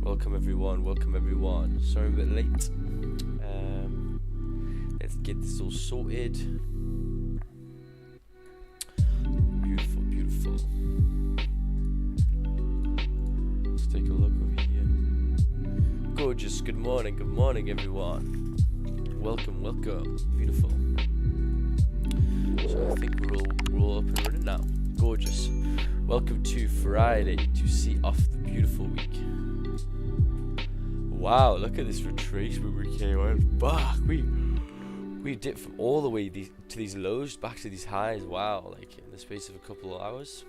Welcome everyone. Sorry I'm a bit late. Let's get this all sorted. Beautiful. Let's take a look over here. Gorgeous. Good morning everyone. Welcome. Beautiful. So I think we're all up and running now. Gorgeous. Welcome to Friday to see off the beautiful week. Wow, look at this retracement we came back. We dipped from all the way to these lows back to these highs. Wow, like in the space of a couple of hours.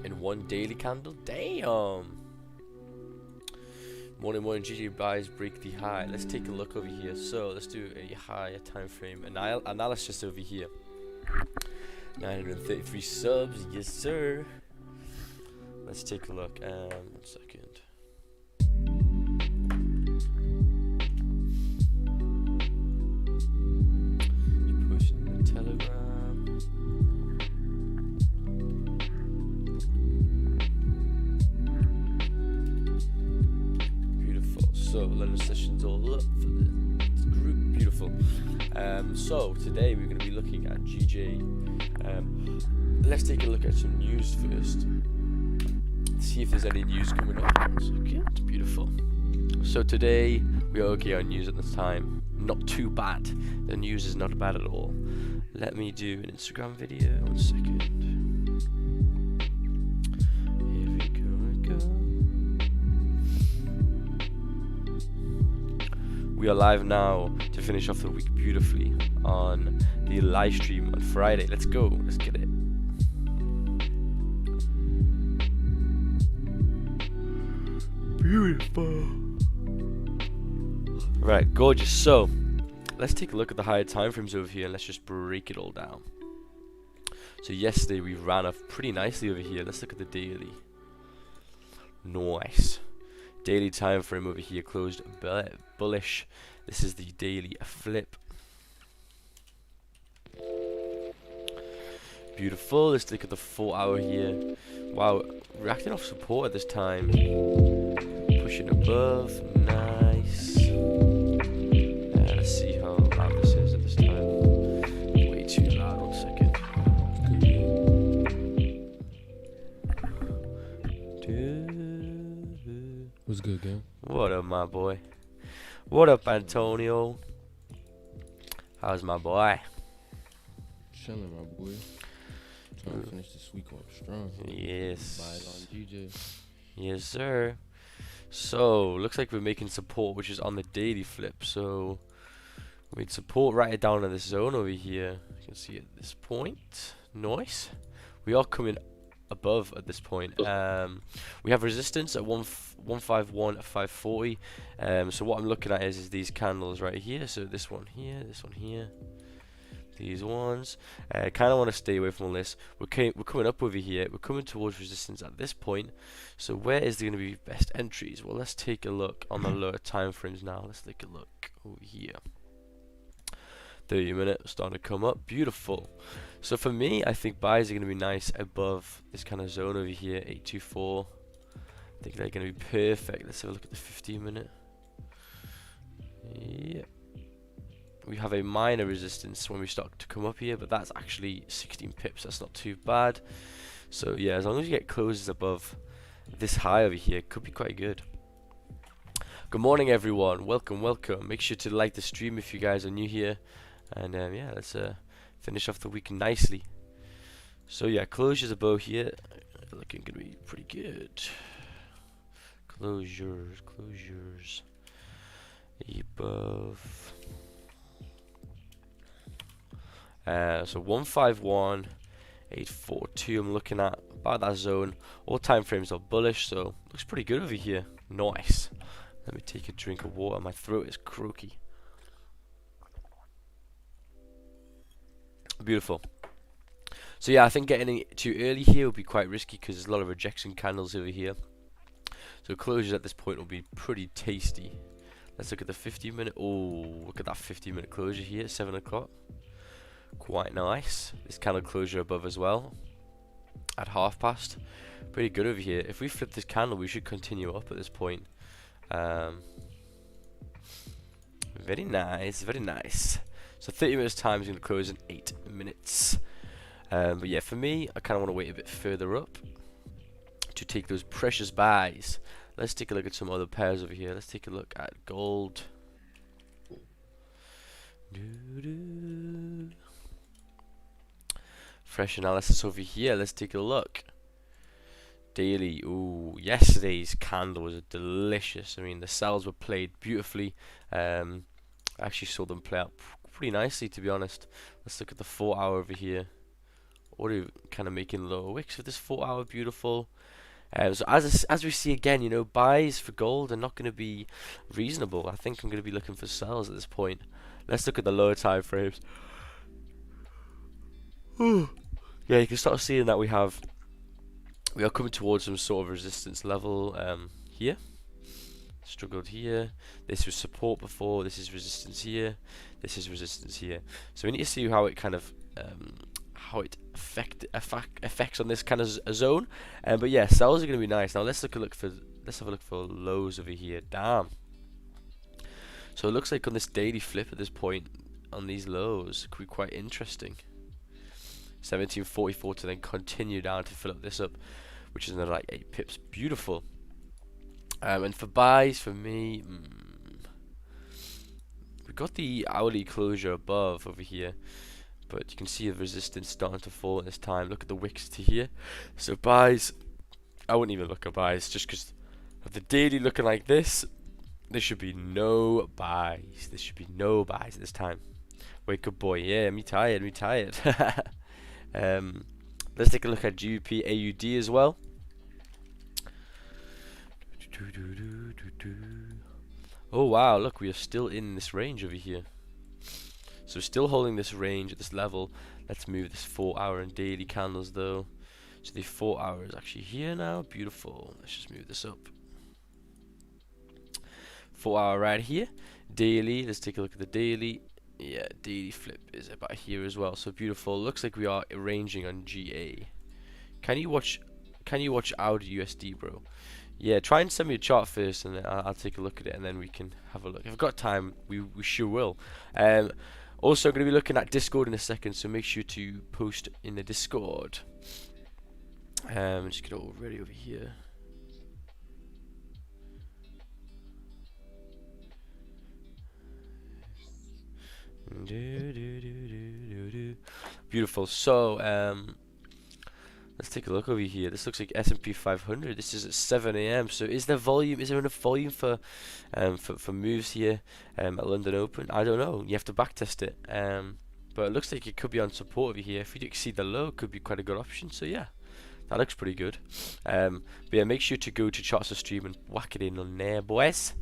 In one daily candle. Damn. Morning GG buys break the high. Let's take a look over here. So let's do a higher time frame analysis over here. 933 subs, yes sir. Let's take a look. 1 second. Pushing the Telegram. Beautiful. So London sessions all up for the group. Beautiful. So today we're going to be looking at GJ. Let's take a look at some news first. See if there's any news coming up. 1 second. Beautiful. So today we are okay on news at this time. Not too bad. The news is not bad at all. Let me do an Instagram video. 1 second. Here we go. We are live now to finish off the week beautifully on the live stream on Friday. Let's go. Let's get it. Beautiful. Right, gorgeous. So let's take a look at the higher time frames over here and let's just break it all down. So yesterday we ran off pretty nicely over here. Let's look at the daily. Nice. Daily time frame over here closed bullish. This is the daily flip. Beautiful. Let's look at the 4 hour here. Wow, reacting off support at this time. Pushing above. Nice. Let's see how loud this is at this time. Way too loud. 1 second. What's good, gang? What up, my boy? What up, Antonio? How's my boy? Chilling, my boy. Trying to finish this week off strong. Yes. Buy it on GJ. Yes, sir. So, looks like we're making support, which is on the daily flip. So, we made support right down in this zone over here. You can see at this point. Nice. We are coming above at this point. We have resistance at 151 at 540. So what I'm looking at is these candles right here. So this one here, these ones. I kind of want to stay away from all this. We're coming up over here. We're coming towards resistance at this point. So where is there going to be best entries? Well, let's take a look on the lower time frames now. Let's take a look over here. 30 minutes starting to come up. Beautiful. So for me, I think buys are going to be nice above this kind of zone over here, 824. I think they're going to be perfect. Let's have a look at the 15 minute. Yeah. We have a minor resistance when we start to come up here, but that's actually 16 pips. That's not too bad. So yeah, as long as you get closes above this high over here, it could be quite good. Good morning, everyone. Welcome. Make sure to like the stream if you guys are new here. And yeah, let's finish off the week nicely. So yeah, closures above here looking gonna be pretty good. Closures above. So 151, 842. I'm looking at about that zone. All time frames are bullish, so looks pretty good over here. Nice. Let me take a drink of water. My throat is croaky. Beautiful. So yeah, I think getting it too early here would be quite risky because there's a lot of rejection candles over here. So closures at this point will be pretty tasty. Let's look at the 50 minute. Oh, look at that 50 minute closure here at 7 o'clock. Quite nice. This candle closure above as well. at half past. Pretty good over here. If we flip this candle, we should continue up at this point. Very nice, very nice. So 30 minutes time is going to close in 8 minutes. But yeah, for me, I kind of want to wait a bit further up to take those precious buys. Let's take a look at some other pairs over here. Let's take a look at gold. Fresh analysis over here. Let's take a look. Daily. Ooh, yesterday's candle was delicious. I mean, the sells were played beautifully. I actually saw them play out pretty nicely, to be honest. Let's look at the 4 hour over here. Already kind of making lower wicks with this 4 hour. Beautiful. So as we see again, you know, buys for gold are not going to be reasonable. I think I'm going to be looking for sells at this point. Let's look at the lower time frames. Yeah, you can start seeing that we are coming towards some sort of resistance level here. Struggled here. This was support before. This is resistance here. This is resistance here. So we need to see how it kind of affects on this kind of zone. But yeah, sells are going to be nice. Now let's have a look for lows over here. Damn. So it looks like on this daily flip at this point, on these lows, it could be quite interesting. 1744 to then continue down to fill up this up, which is another like 8 pips. Beautiful. And for buys, for me, we got the hourly closure above over here, but you can see the resistance starting to fall at this time. Look at the wicks to here. So buys, I wouldn't even look at buys, just because of the daily looking like this. There should be no buys. There should be no buys at this time. Wake up, boy. Yeah, me tired. Let's take a look at GBP AUD as well. Oh wow, look, we are still in this range over here. So still holding this range at this level. Let's move this 4 hour and daily candles though. So the 4 hour is actually here now. Beautiful. Let's just move this up. 4 hour right here. Daily, let's take a look at the daily. Yeah, daily flip is about here as well. So beautiful. Looks like we are arranging on GA. Can you watch Audi USD, bro? Yeah, try and send me a chart first, and then I'll take a look at it, and then we can have a look. If I've got time, we sure will. Also, going to be looking at Discord in a second, so make sure to post in the Discord. Just get it all ready over here. Beautiful. So let's take a look over here. This looks like S&P 500. This is at 7 AM. So is there volume? Is there enough volume for moves here at London Open? I don't know. You have to backtest it. But it looks like it could be on support over here. If we do exceed the low, it could be quite a good option. So yeah, that looks pretty good. But yeah, make sure to go to Charts of Stream and whack it in on there, boys.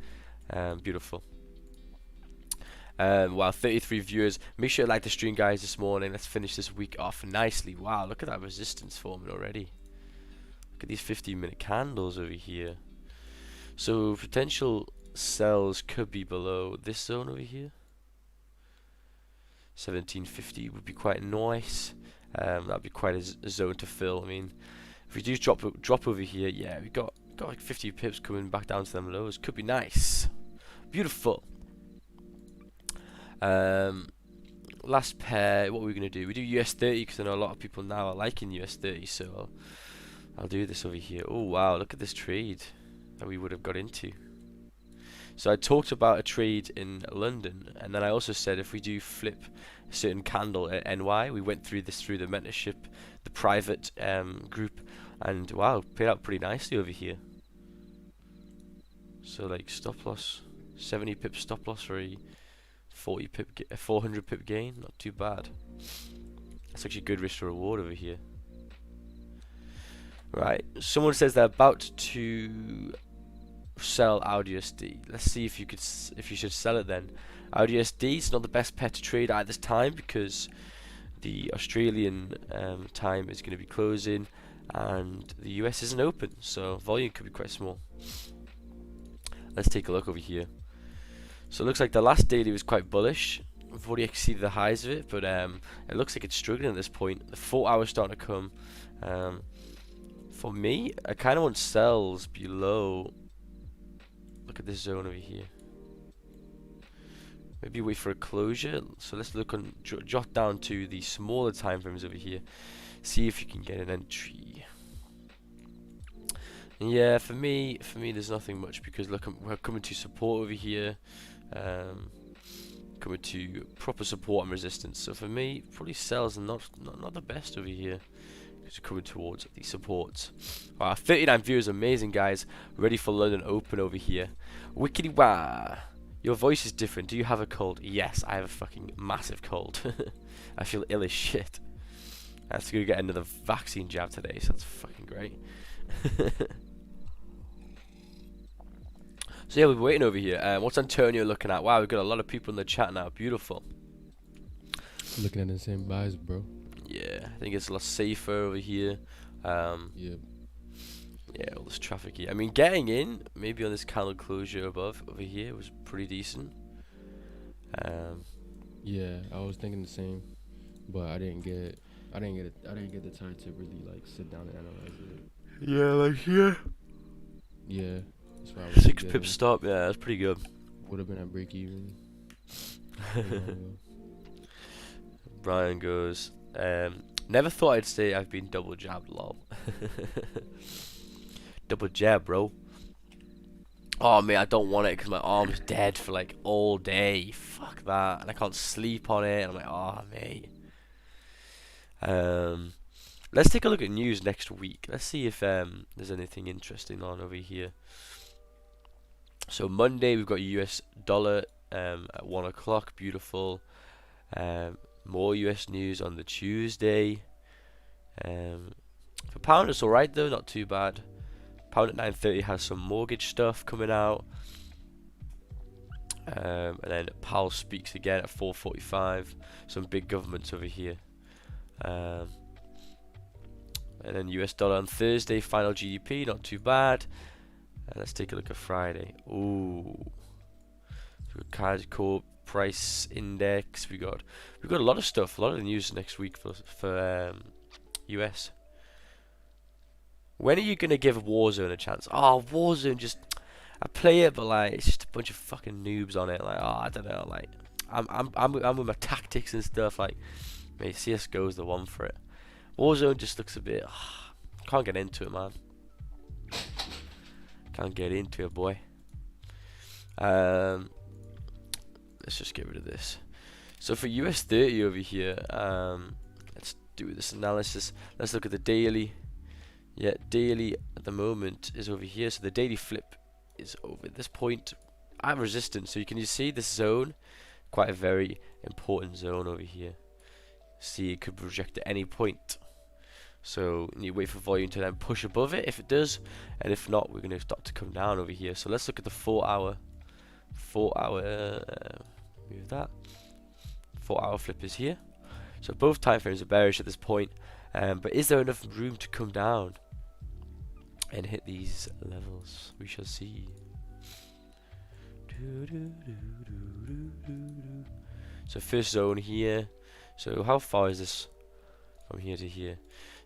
Beautiful. Wow, 33 viewers. Make sure to like the stream, guys, this morning. Let's finish this week off nicely. Wow, look at that resistance forming already. Look at these 15-minute candles over here. So potential sells could be below this zone over here. 1750 would be quite nice. That'd be quite a zone to fill. I mean, if we do drop over here, yeah, we got like 50 pips coming back down to them lows. Could be nice. Beautiful. Last pair, what are we going to do? We do US 30 because I know a lot of people now are liking US 30, so I'll do this over here. Oh wow, look at this trade that we would have got into. So I talked about a trade in London, and then I also said if we do flip a certain candle at NY, we went through this through the mentorship, the private group, and wow, paid out pretty nicely over here. So like stop loss, 70 pip stop loss for a 400 pip gain, not too bad. That's actually good risk to reward over here. Right, someone says they're about to sell AUDUSD. Let's see if you should sell it then. AUDUSD is not the best pair to trade at this time because the Australian time is going to be closing and the US isn't open, so volume could be quite small. Let's take a look over here. So it looks like the last daily was quite bullish. We've already exceeded the highs of it, but it looks like it's struggling at this point. The 4 hours starting to come. For me, I kind of want sells below. Look at this zone over here. Maybe wait for a closure. So let's look on, jot down to the smaller time frames over here. See if you can get an entry. And yeah, for me, there's nothing much because look, we're coming to support over here. Coming to proper support and resistance. So for me, probably sells not the best over here. It's coming towards the supports. 39 viewers, amazing guys. Ready for London Open over here. Wickedy wah. Your voice is different. Do you have a cold? Yes, I have a fucking massive cold. I feel ill as shit. I have to go get another vaccine jab today, so that's fucking great. So yeah, we're waiting over here. What's Antonio looking at? Wow, we've got a lot of people in the chat now. Beautiful. Looking at the same buys, bro. Yeah, I think it's a lot safer over here. Yep. Yeah, all this traffic here. I mean, getting in maybe on this candle closure above over here was pretty decent. Yeah, I was thinking the same, but I didn't get the time to really like sit down and analyze it. Yeah, like here. Yeah, that's why I was 6 pip stop. Yeah, that's pretty good. Would have been at break even. Brian goes, never thought I'd say I've been double jabbed, lol. Double jab, bro. Oh man, I don't want it because my arm's dead for like all day. Fuck that, and I can't sleep on it. And I'm like, oh mate. Let's take a look at news next week. Let's see if there's anything interesting on over here. So Monday we've got US dollar at 1 o'clock. Beautiful. More US news on the Tuesday. For pound it's alright though, not too bad. Pound at 9:30 has some mortgage stuff coming out. And then Powell speaks again at 4:45. Some big governments over here. And then US dollar on Thursday, final GDP, not too bad. Let's take a look at Friday. Ooh. Card Corp price index. We got a lot of stuff, a lot of news next week for US. When are you gonna give Warzone a chance? Oh, Warzone, just I play it, but like it's just a bunch of fucking noobs on it. Like, oh, I don't know. Like, I'm with my tactics and stuff. Like, mate, CS:GO's the one for it. Warzone just looks a bit. Can't get into it, man. Can't get into it, boy. Let's just get rid of this. So for US 30 over here, let's do this analysis. Let's look at the daily. Yeah, daily at the moment is over here. So the daily flip is over at this point at resistance. So you can see this zone, quite a very important zone over here. See, it could reject at any point. So you wait for volume to then push above it if it does, and if not, we're going to start to come down over here. So let's look at the 4 hour. Move that. 4 hour flip is here. So both time frames are bearish at this point. But is there enough room to come down and hit these levels? We shall see. So first zone here. So how far is this from here to here?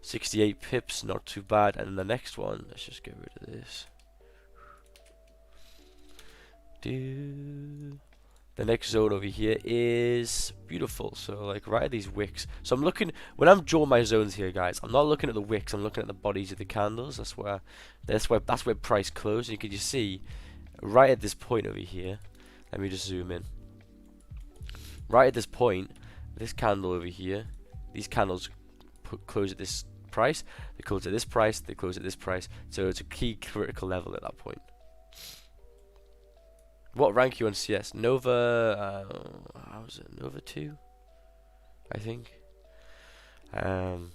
68 pips, not too bad. And the next one, let's just get rid of this. The next zone over here is beautiful. So like right at these wicks. So I'm looking, when I'm drawing my zones here, guys, I'm not looking at the wicks. I'm looking at the bodies of the candles. That's where price closed. And you can just see right at this point over here. Let me just zoom in. Right at this point, this candle over here, these candles close at this price. They close at this price. They close at this price. So it's a key critical level at that point. What rank are you on CS? Nova, how was it? Nova 2? I think. I've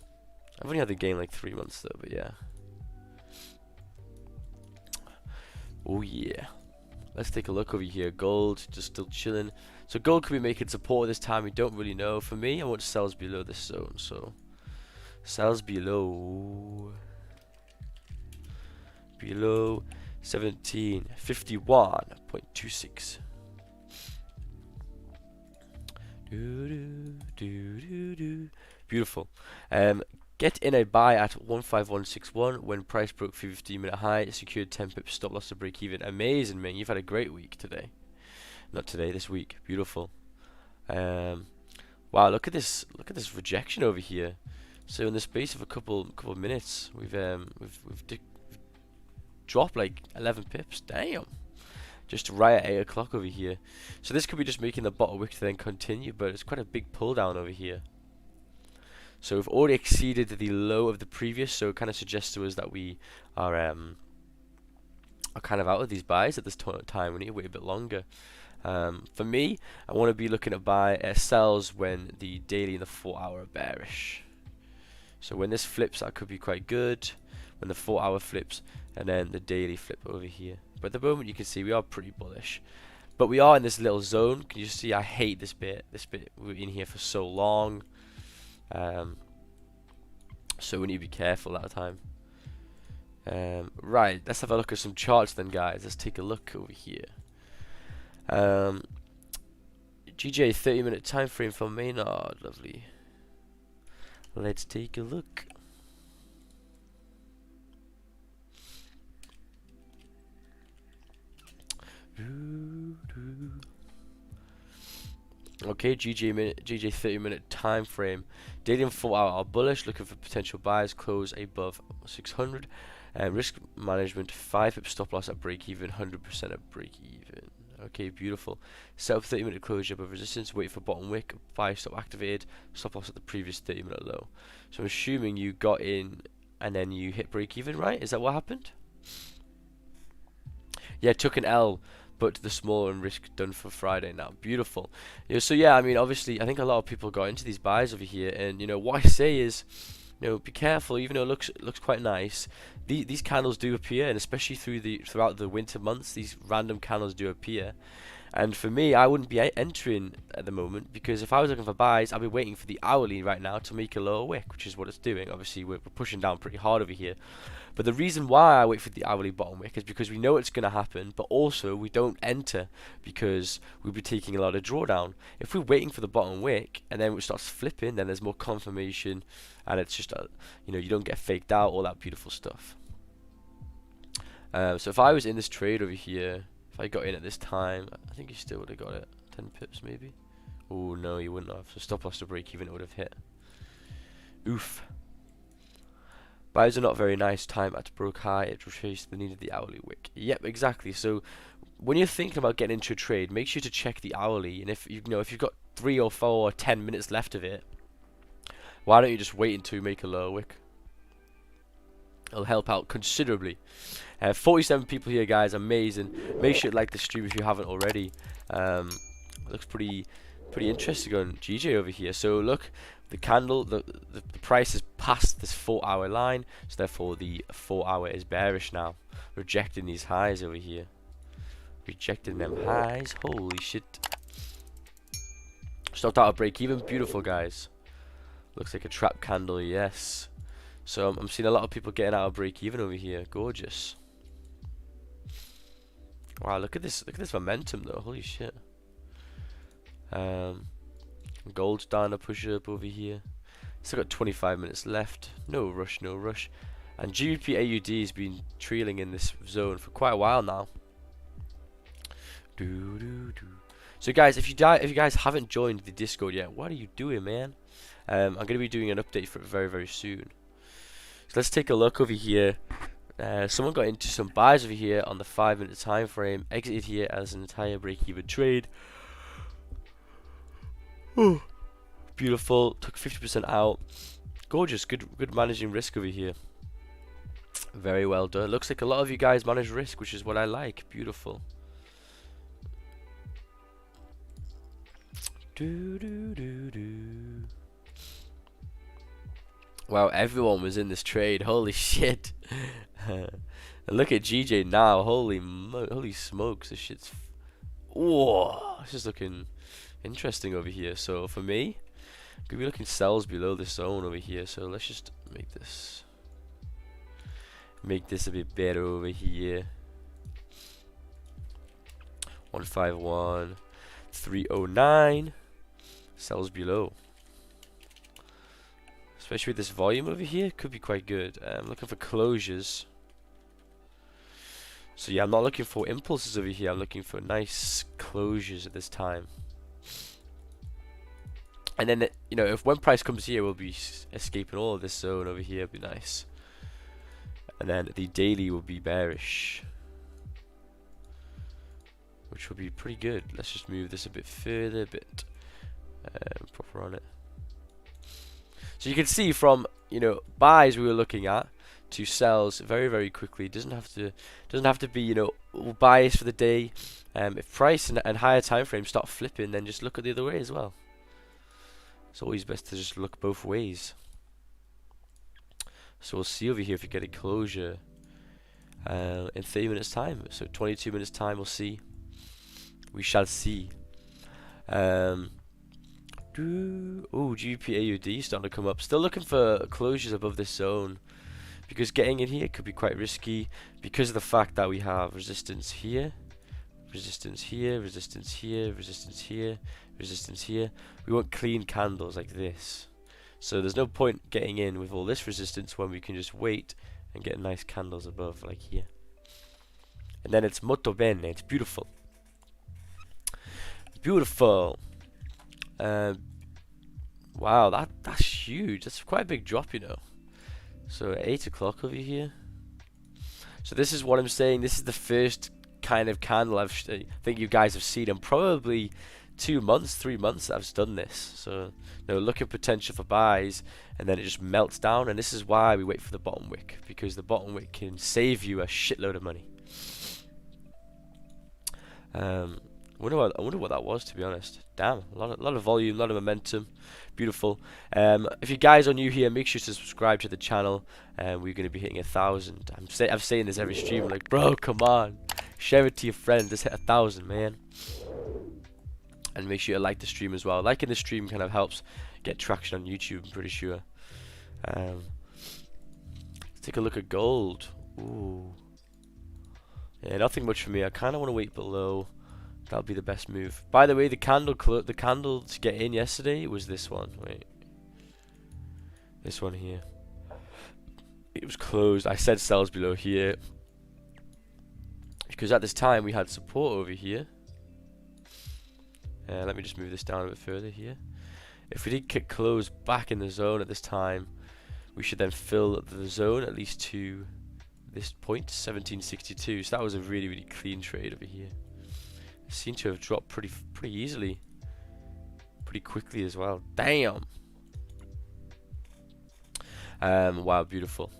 only had the game like 3 months though, but yeah. Oh yeah. Let's take a look over here. Gold, just still chilling. So gold could be making support this time. We don't really know. For me, I want sells below this zone. So sells below 1751.26. Beautiful. Get in a buy at 15161 when price broke 15-minute high. Secured 10 pips stop loss to break even. Amazing, man. You've had a great week today. Not today, this week. Beautiful. Wow, look at this. Look at this rejection over here. So in the space of a couple of minutes, we've dropped like 11 pips. Damn. Just right at 8 o'clock over here. So this could be just making the bottom wick to then continue, but it's quite a big pull down over here. So we've already exceeded the low of the previous, so it kind of suggests to us that we are kind of out of these buys at this time. We need to wait a bit longer. For me, I want to be looking at buy sells when the daily and the 4-hour are bearish. So when this flips, that could be quite good. When the 4-hour flips, and then the daily flip over here. But at the moment, you can see we are pretty bullish. But we are in this little zone. Can you see? I hate this bit. This bit, we're in here for so long. So we need to be careful that time. Right, let's have a look at some charts then, guys. Let's take a look over here. GJ 30-minute time frame for Maynard. Lovely. Let's take a look. Okay, GJ 30-minute time frame. Daily and 4-hour are bullish, looking for potential buys. Close above 600. Risk management 5 pip stop loss at break even, 100% at break even. Okay, beautiful. Set up 30-minute closure above resistance. Wait for bottom wick. Buy stop activated. Stop loss at the previous 30-minute low. So I'm assuming you got in and then you hit break even, right? Is that what happened? Yeah, took an L, but the small and risk done for Friday now. Beautiful. So yeah, I mean, obviously, I think a lot of people got into these buys over here, and what I say is, be careful. Even though it looks quite nice, these candles do appear, and especially throughout the winter months, these random candles do appear. And for me, I wouldn't be entering at the moment, because if I was looking for buys, I'd be waiting for the hourly right now to make a lower wick, which is what it's doing. Obviously, we're pushing down pretty hard over here. But the reason why I wait for the hourly bottom wick is because we know it's going to happen, but also we don't enter because we'll be taking a lot of drawdown. If we're waiting for the bottom wick and then it starts flipping, then there's more confirmation, and it's just you don't get faked out, all that beautiful stuff. So if I was in this trade over here, if I got in at this time, I think you still would have got it. 10 pips maybe. Oh no, you wouldn't have. So stop loss to break even, it would have hit. Oof. Buys are not very nice. Time at broke high. It retraced the need of the hourly wick. Yep, exactly. So when you're thinking about getting into a trade, make sure to check the hourly. And if if you've got 3 or 4 or 10 minutes left of it, why don't you just wait until you make a lower wick? It'll help out considerably. 47 people here, guys. Amazing. Make sure to like the stream if you haven't already. It looks pretty interesting on GJ over here. So look, the candle, the price is past this 4-hour line, so therefore the 4-hour is bearish now, rejecting these highs over here. Rejecting them highs. Holy shit. Stopped out of break even. Beautiful, guys. Looks like a trap candle. Yes. So I'm seeing a lot of people getting out of break even over here. Gorgeous. Wow, look at this momentum though. Holy shit. Gold's down a push up over here. Still got 25 minutes left. No rush, no rush. And GBP AUD has been trailing in this zone for quite a while now. So guys, if you guys haven't joined the Discord yet, what are you doing, man? I'm going to be doing an update for it very, very soon. So let's take a look over here. Someone got into some buys over here on the 5-minute time frame. Exited here as an entire break-even trade. Ooh, beautiful. Took 50% out. Gorgeous. Good managing risk over here. Very well done. Looks like a lot of you guys manage risk, which is what I like. Beautiful. Wow, everyone was in this trade. Holy shit. And look at GJ now. Holy smokes. This shit's... Whoa. This is looking interesting over here. So for me, I'm going to be looking sells below this zone over here. So let's just make this a bit better over here. 151, 309. sells below. Especially with this volume over here, could be quite good. I'm looking for closures. So yeah, I'm not looking for impulses over here. I'm looking for nice closures at this time. And then, you know, if when price comes here, we'll be escaping all of this zone over here. It'll be nice. And then the daily will be bearish, which will be pretty good. Let's just move this a bit further, a bit proper on it. So you can see from, you know, buys we were looking at to sells very, very quickly. Doesn't have to be, you know, bias for the day. If price and higher time frames start flipping, then just look at the other way as well. It's always best to just look both ways. So we'll see over here if we get a closure in 30 minutes time. So 22 minutes time, we'll see. We shall see. Oh, GBP/AUD starting to come up. Still looking for closures above this zone, because getting in here could be quite risky because of the fact that we have resistance here, resistance here, resistance here, resistance here, resistance here. We want clean candles like this. So there's no point getting in with all this resistance when we can just wait and get nice candles above, like here. And then it's molto bene, it's beautiful. Beautiful. Wow, that's huge. That's quite a big drop, you know. So 8 o'clock over here. So this is what I'm saying. This is the first kind of candle I think you guys have seen in probably 2 months, 3 months that I've done this. So, you know, look at potential for buys, and then it just melts down. And this is why we wait for the bottom wick, because the bottom wick can save you a shitload of money. I wonder what that was, to be honest. Damn, a lot of volume, a lot of momentum. Beautiful. If you guys are new here, make sure to subscribe to the channel. We're going to be hitting 1,000. I'm saying this every stream. I'm like, bro, come on, share it to your friends. Let's hit 1,000, man. And make sure you like the stream as well. Liking the stream kind of helps get traction on YouTube, I'm pretty sure. Let's take a look at gold. Ooh. Yeah, nothing much for me. I kind of want to wait below. That'll be the best move. By the way, the candle to get in yesterday was this one. Wait, this one here. It was closed. I said sells below here because at this time we had support over here. Let me just move this down a bit further here. If we did get closed back in the zone at this time, we should then fill the zone at least to this point, 1762. So that was a really, really clean trade over here. It seemed to have dropped pretty easily, pretty quickly as well. Damn. Wow, beautiful.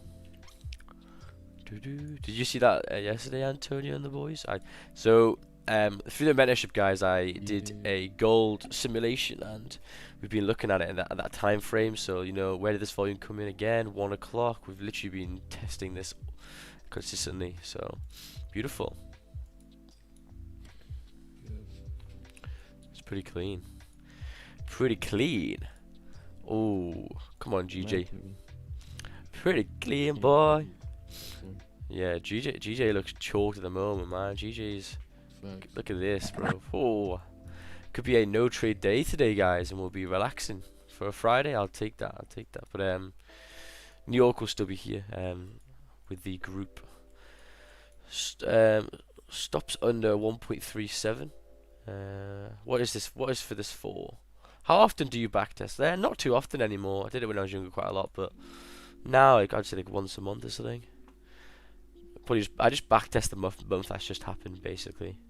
Did you see that yesterday, Antonio and the boys? So through the mentorship, guys, I did a gold simulation, and we've been looking at it at that time frame. So, you know, where did this volume come in again? 1 o'clock. We've literally been testing this consistently. So beautiful. It's pretty clean. Pretty clean. Oh, come on, GJ. Pretty clean, boy. Yeah, GJ looks choked at the moment, man. GJ's. Look at this, bro. Oh, could be a no trade day today, guys, and we'll be relaxing for a Friday. I'll take that. But New York will still be here with the group. Stops under 1.37. What is this? What is for this for? How often do you backtest? There, not too often anymore. I did it when I was younger quite a lot, but now I'd say like once a month or something. I just backtest the month that's just happened, basically.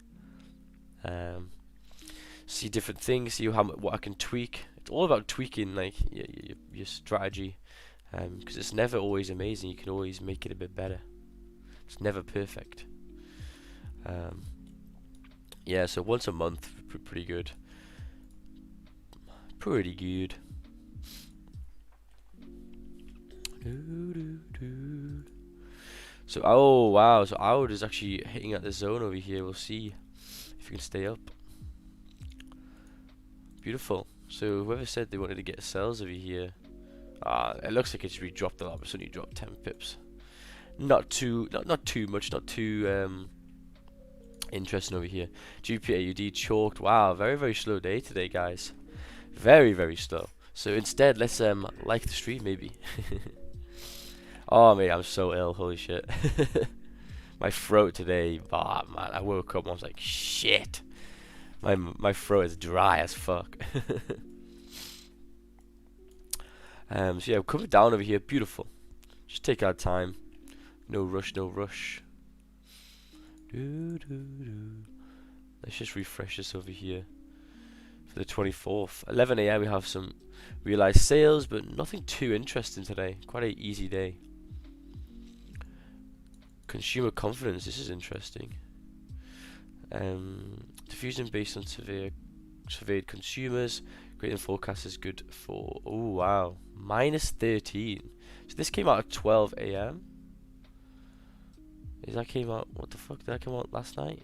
See different things, see what I can tweak. It's all about tweaking, like your strategy, because it's never always amazing. You can always make it a bit better. It's never perfect. Yeah, so once a month, pretty good. Pretty good. So, oh wow, so Howard is actually hitting at the zone over here. We'll see if we can stay up. Beautiful. So whoever said they wanted to get sells over here, it looks like it's re-dropped a lot, but it's only dropped 10 pips. Not too much, not too interesting over here. GBP/AUD choked. Wow, very slow day today, guys. Very, very slow. So instead, let's like the stream maybe. Oh mate, I'm so ill. Holy shit. My throat today. Oh man, I woke up and I was like, shit. My throat is dry as fuck. So yeah, we're coming down over here. Beautiful. Just take our time. No rush, no rush. Let's just refresh this over here for the 24th. 11 a.m. we have some realized sales, but nothing too interesting today. Quite an easy day. Consumer confidence. This is interesting. Diffusion based on surveyed consumers. Great and forecast is good for. Oh wow, -13. So this came out at 12 a.m. Is that came out? What the fuck did that come out last night?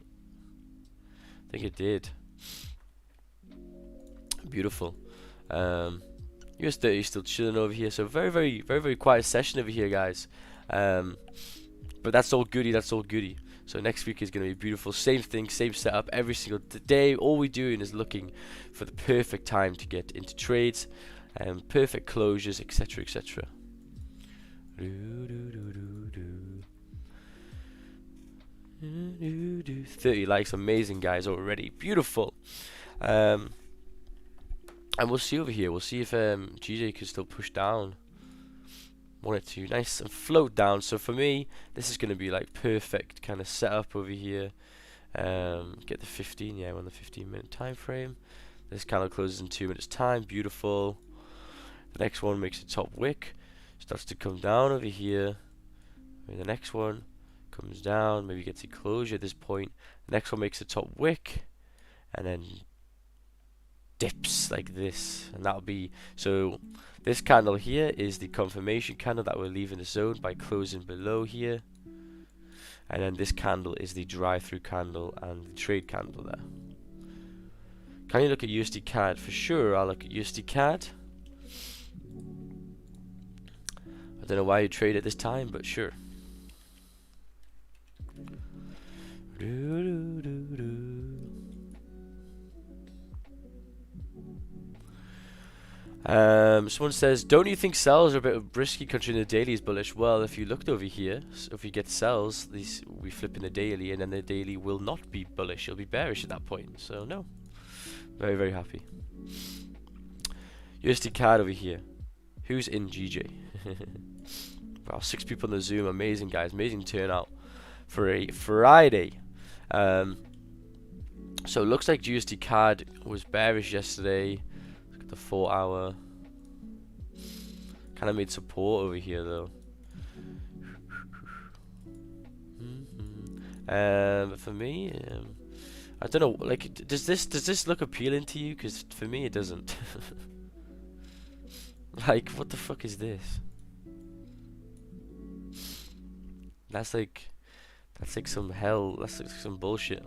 I think it did. Beautiful. US 30 still chilling over here. So very quiet session over here, guys. But that's all goody. That's all goody. So next week is going to be beautiful. Same thing, same setup every single day. All we're doing is looking for the perfect time to get into trades, and perfect closures, etc., etc. 30 likes, amazing guys already. Beautiful. And we'll see over here. We'll see if GJ can still push down. Want it to nice and float down. So for me, this is going to be like perfect kind of setup over here. Get the 15. Yeah, we're on the 15-minute time frame. This candle closes in 2 minutes time. Beautiful. The next one makes a top wick. Starts to come down over here. And the next one comes down. Maybe gets a closure at this point. The next one makes a top wick, and then dips like this, and that'll be so. This candle here is the confirmation candle that we're leaving the zone by closing below here, and then this candle is the drive-through candle and the trade candle there. Can you look at USD CAD? For sure, I'll look at USD CAD. I don't know why you trade at this time, but sure. Someone says, don't you think sells are a bit risky considering the daily is bullish? Well, if you looked over here, so if you get sells, these we flip in the daily, and then the daily will not be bullish, it'll be bearish at that point. So no, very happy. USD CAD over here. Who's in GJ? Wow, 6 people in the Zoom. Amazing guys, amazing turnout for a Friday. So it looks like USD CAD was bearish yesterday. Look at the 4 hour. Kind of made support over here though. But for me, I don't know. Like, does this look appealing to you? Because for me, it doesn't. Like, what the fuck is this? That's like some hell. That's like some bullshit.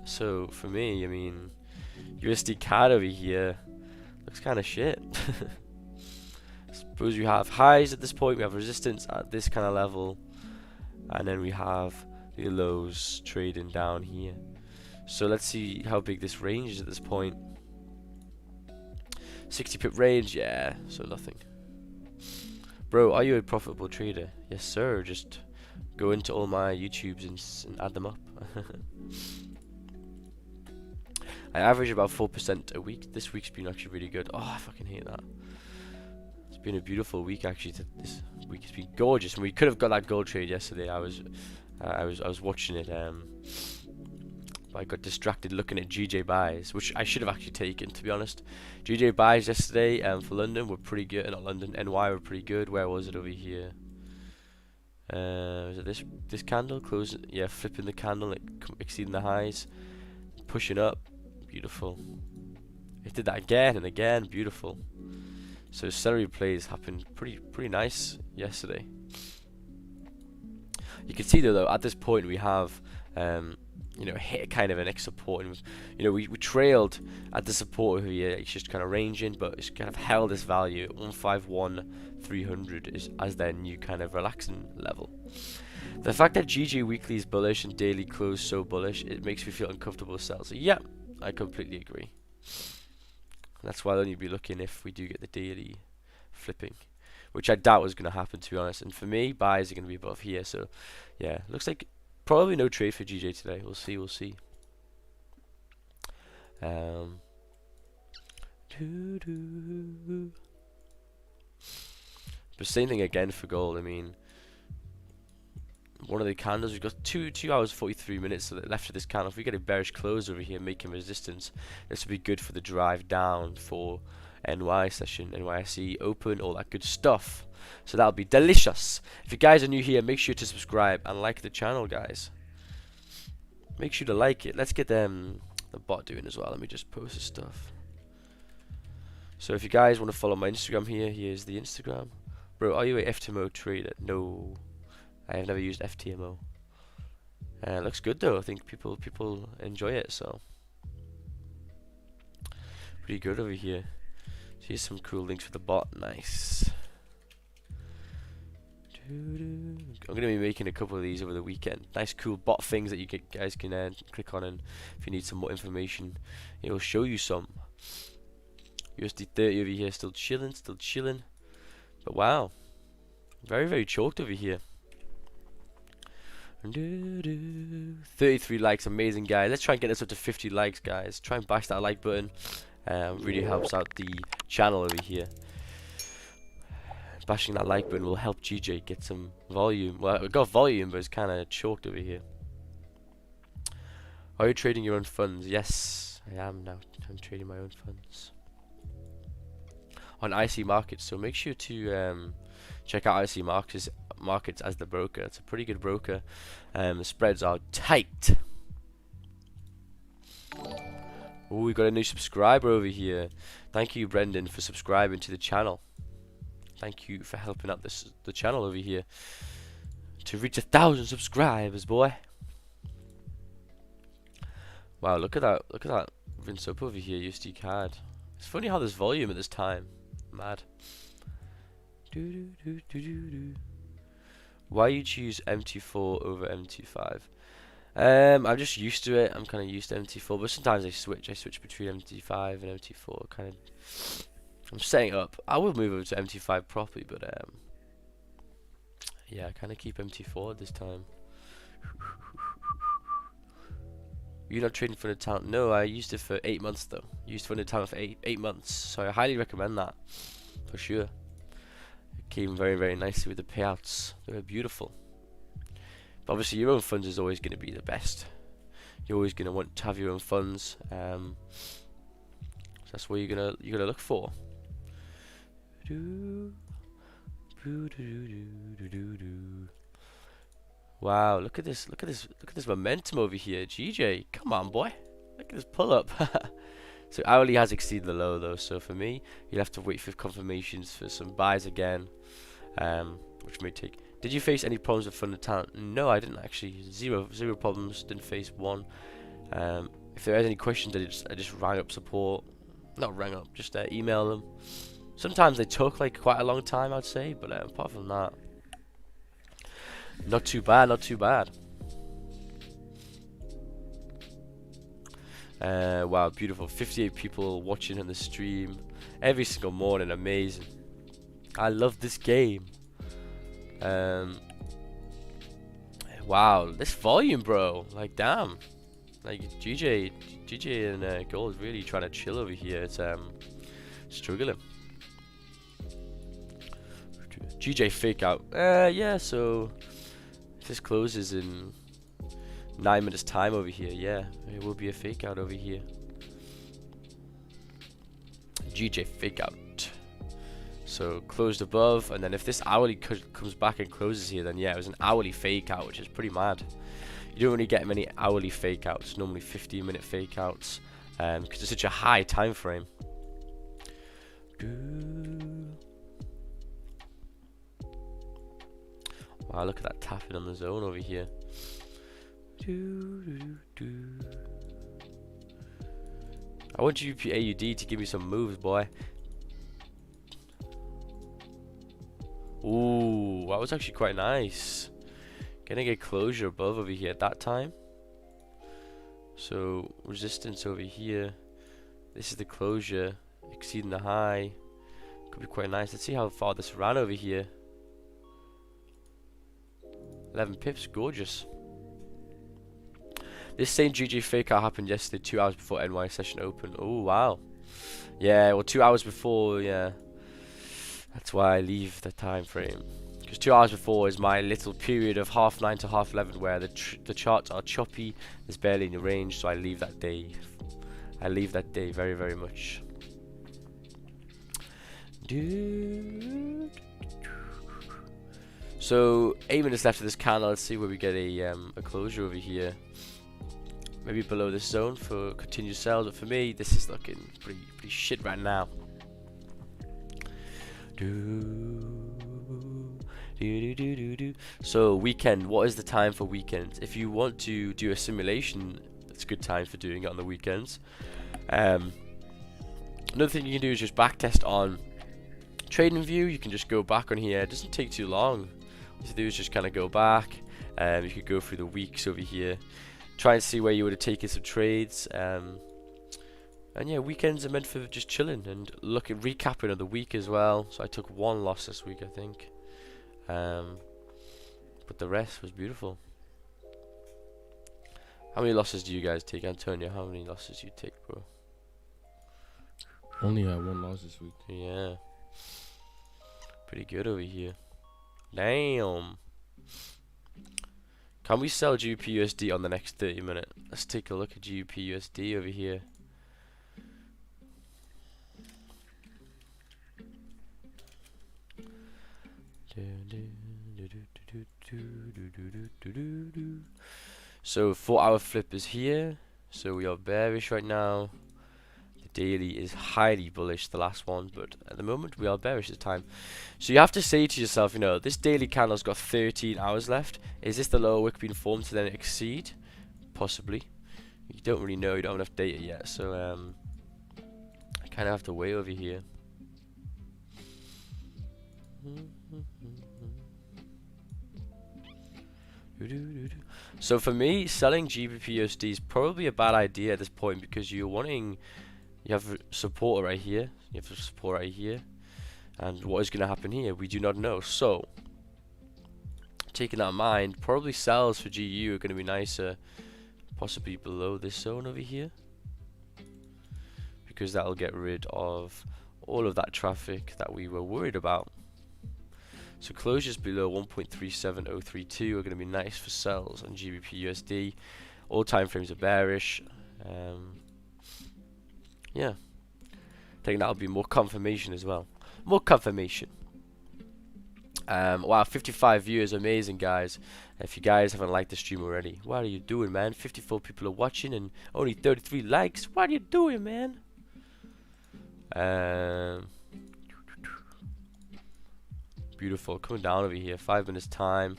So for me, I mean, USD CAD over here looks kind of shit. Suppose we have highs at this point, we have resistance at this kind of level, and then we have the lows trading down here. So let's see how big this range is at this point. 60 pip range, yeah, so nothing. Bro, are you a profitable trader? Yes sir, just go into all my YouTubes and add them up. I average about 4% a week. This week's been actually really good. Oh, I fucking hate that. It's been a beautiful week actually. This week has been gorgeous, and we could have got that gold trade yesterday. I was watching it. I got distracted looking at GJ buys, which I should have actually taken, to be honest. GJ buys yesterday for London were pretty good. Not London, NY were pretty good. Where was it over here? Is it this candle closing? Yeah, flipping the candle, like exceeding the highs, pushing up. Beautiful. It did that again and again. Beautiful. So celery plays happened pretty nice yesterday. You can see though at this point we have you know, hit kind of an X support, and you know we trailed at the support over here. It's just kind of ranging, but it's kind of held this value at 151,300 is as their new kind of relaxing level. The fact that GJ weekly is bullish and daily close so bullish, it makes me feel uncomfortable to sell. So yeah, I completely agree. That's why I'll only be looking if we do get the daily flipping, which I doubt is going to happen, to be honest. And for me, buys are going to be above here. So yeah, looks like probably no trade for GJ today. We'll see. We'll see. But same thing again for gold. I mean, one of the candles, we've got 2 hours 43 minutes left of this candle. If we get a bearish close over here making resistance, this would be good for the drive down for NY session, NYSE open, all that good stuff. So that'll be delicious. If you guys are new here, make sure to subscribe and like the channel, guys. Make sure to like it. Let's get the bot doing as well. Let me just post this stuff. So if you guys want to follow my Instagram here, here's the Instagram. Bro, are you a FTMO trader? No, I have never used FTMO. It looks good though. I think people enjoy it, so pretty good over here. Here's some cool links for the bot. Nice. I'm gonna be making a couple of these over the weekend. Nice cool bot things that you guys can click on, and if you need some more information, it will show you some. USD 30 over here, still chilling. But wow, very choked over here. 33 likes, amazing, guys. Let's try and get this up to 50 likes, guys. Try and bash that like button. Really helps out the channel over here. Bashing that like button will help GJ get some volume. Well, we got volume, but it's kind of choked over here. Are you trading your own funds? Yes, I am now. I'm trading my own funds on IC Markets. So make sure to check out IC Markets as the broker. It's a pretty good broker. The spreads are tight. Oh, we got a new subscriber over here. Thank you, Brendan, for subscribing to the channel. Thank you for helping out the channel over here to reach 1,000 subscribers, boy. Wow, look at that! Look at that rinse up over here, USD card. It's funny how there's volume at this time. Mad. Why you choose MT4 over MT5? I'm just used to it. I'm kind of used to MT4, but sometimes I switch between MT5 and MT4. Kind of. I'm setting up. I will move over to MT5 properly, but yeah, I kind of keep MT4 at this time. You're not trading for the talent? No, I used it for 8 months though. Used for the talent for eight months, so I highly recommend that for sure. It came very nicely with the payouts. They were beautiful. But obviously, your own funds is always going to be the best. You're always going to want to have your own funds. So that's what you're gonna look for. Wow, look at this momentum over here. GJ, come on, boy. Look at this pull up. So hourly has exceeded the low though, so for me, you'll have to wait for confirmations for some buys again, which may take. Did you face any problems with funded talent? No, I didn't actually. Zero problems. Didn't face one. If there is any questions, I just rang up support. Not rang up, just email them. Sometimes they took like quite a long time, I'd say, but apart from that, not too bad. Wow, beautiful. 58 people watching on the stream every single morning. Amazing. I love this game. Wow, this volume, bro. Like, damn. Like, GJ and Gold really trying to chill over here. It's struggling. GJ fake out. Yeah, so if this closes in 9 minutes time over here, yeah, it will be a fake out over here. GJ fake out. So closed above, and then if this hourly comes back and closes here, then yeah, it was an hourly fake out, which is pretty mad. You don't really get many hourly fake outs, normally 15-minute fake outs, because it's such a high time frame. Wow, look at that tapping on the zone over here. I want you AUD to give me some moves, boy. Ooh, that was actually quite nice. Getting a closure above over here at that time. So resistance over here. This is the closure. It exceeding the high. Could be quite nice. Let's see how far this ran over here. 11 pips, gorgeous. This same GG fake out happened yesterday, 2 hours before NY session open. Oh wow. Yeah, well 2 hours before, yeah. That's why I leave the time frame. Because 2 hours before is my little period of 9:30 to 11:30 where the charts are choppy, there's barely any range, so I leave that day. I leave that day very, very much. So 8 minutes left of this candle. Let's see where we get a closure over here. Maybe below this zone for continued sales, but for me this is looking pretty shit right now. So weekend, what is the time for weekends? If you want to do a simulation, it's a good time for doing it on the weekends. Another thing you can do is just backtest on TradingView. You can just go back on here. It doesn't take too long. What you do is just kind of go back. You could go through the weeks over here, try and see where you would have taken some trades. And yeah, weekends are meant for just chilling and recapping of the week as well. So I took 1 loss this week, I think. But the rest was beautiful. How many losses do you guys take, Antonio? How many losses do you take, bro? Only had 1 loss this week. Yeah. Pretty good over here. Damn. Can we sell GBPUSD on the next 30 minutes? Let's take a look at GBPUSD over here. So 4-hour flip is here. So we are bearish right now. The daily is highly bullish, the last one, but at the moment we are bearish this time. So you have to say to yourself, you know, this daily candle's got 13 hours left. Is this the lower wick being formed to then exceed? Possibly. You don't really know, you don't have enough data yet, so I kind of have to wait over here. So for me, selling GBPUSD is probably a bad idea at this point, because you have support right here, you have support right here, and what is going to happen here, we do not know. So taking that in mind, probably sells for GU are going to be nicer, possibly below this zone over here, because that'll get rid of all of that traffic that we were worried about. So closures below 1.37032 are going to be nice for sells on GBPUSD. All time frames are bearish. Yeah, I think that'll be more confirmation as well. More confirmation. Wow, 55 viewers, amazing, guys. If you guys haven't liked the stream already, what are you doing, man? 54 people are watching and only 33 likes. What are you doing, man? Beautiful, coming down over here. 5 minutes time.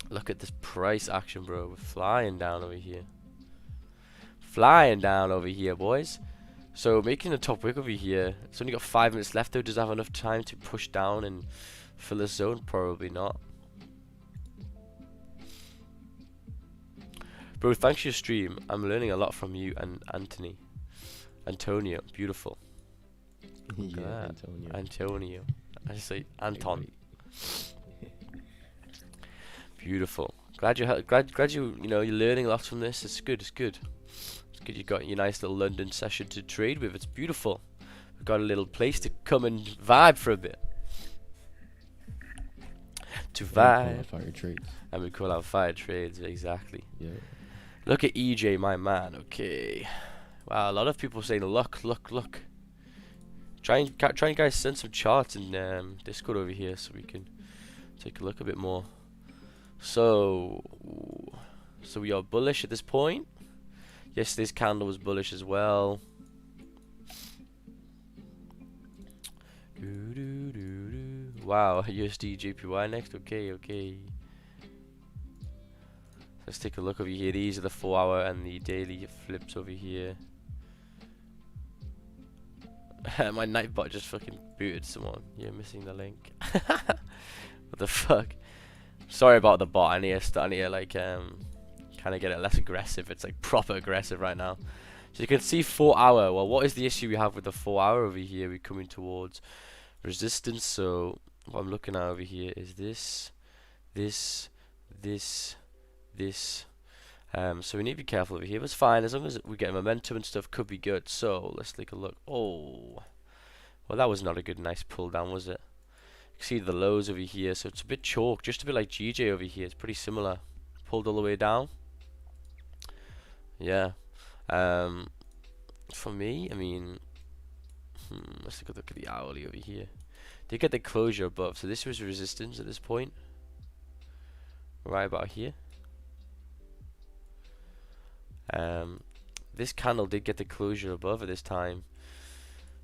Look at this price action, bro. We're flying down over here. Flying down over here, boys. So making a top wick over here. It's only got 5 minutes left though. Does it have enough time to push down and fill the zone? Probably not. Bro, thanks for your stream. I'm learning a lot from you and Antonio. Beautiful. Yeah, Antonio. I say Anton. Beautiful. Glad you you're learning a lot from this. It's good. It's good. It's good you got your nice little London session to trade with. It's beautiful. We've got a little place to come and vibe for a bit. To vibe. Fire trades. And we call out fire trades, exactly. Yeah. Look at EJ, my man. Okay. Wow, a lot of people saying look. Try and guys send some charts in Discord over here so we can take a look a bit more. So we are bullish at this point. Yesterday's candle was bullish as well. Wow, USD JPY next. Okay. Let's take a look over here. These are the 4-hour and the daily flips over here. My Nightbot just fucking booted someone. You're missing the link. What the fuck? Sorry about the bot. I need to like kind of get it less aggressive. It's like proper aggressive right now. So you can see 4 hour. Well, what is the issue we have with the 4 hour over here? We're coming towards resistance. So what I'm looking at over here is this, this, this. So we need to be careful over here. But it's fine as long as we get momentum and stuff. Could be good. So let's take a look. Oh, well, that was not a good, nice pull down, was it? You can see the lows over here. So it's a bit chalk, just a bit like GJ over here. It's pretty similar. Pulled all the way down. Yeah. For me, I mean, let's take a look at the hourly over here. They get the closure above, so this was resistance at this point, right about here. This candle did get the closure above at this time.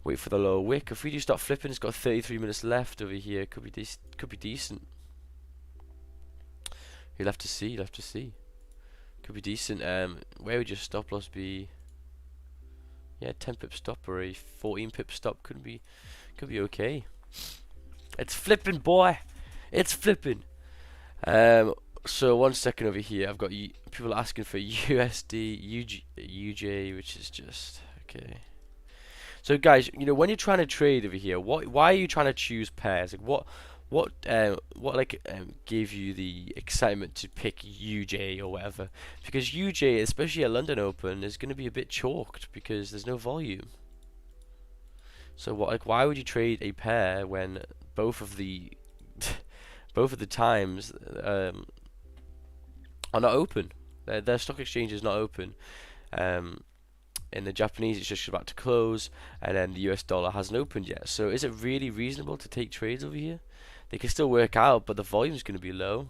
Wait for the lower wick. If we do start flipping, it's got 33 minutes left over here. Could be decent. You'll have to see. You'll have to see. Could be decent. Where would your stop loss be? Yeah, 10 pip stop or a 14 pip stop could be okay. It's flipping, boy. It's flipping. So 1 second over here. I've got people asking for USD, UJ, which is just okay. So guys, you know, when you're trying to trade over here, why are you trying to choose pairs? Like what gave you the excitement to pick UJ or whatever? Because UJ, especially at London Open, is going to be a bit chalked because there's no volume. So why would you trade a pair when both of the times are not open? Their stock exchange is not open. In the Japanese, it's just about to close, and then the US dollar hasn't opened yet. So is it really reasonable to take trades over here? They can still work out, but the volume is going to be low.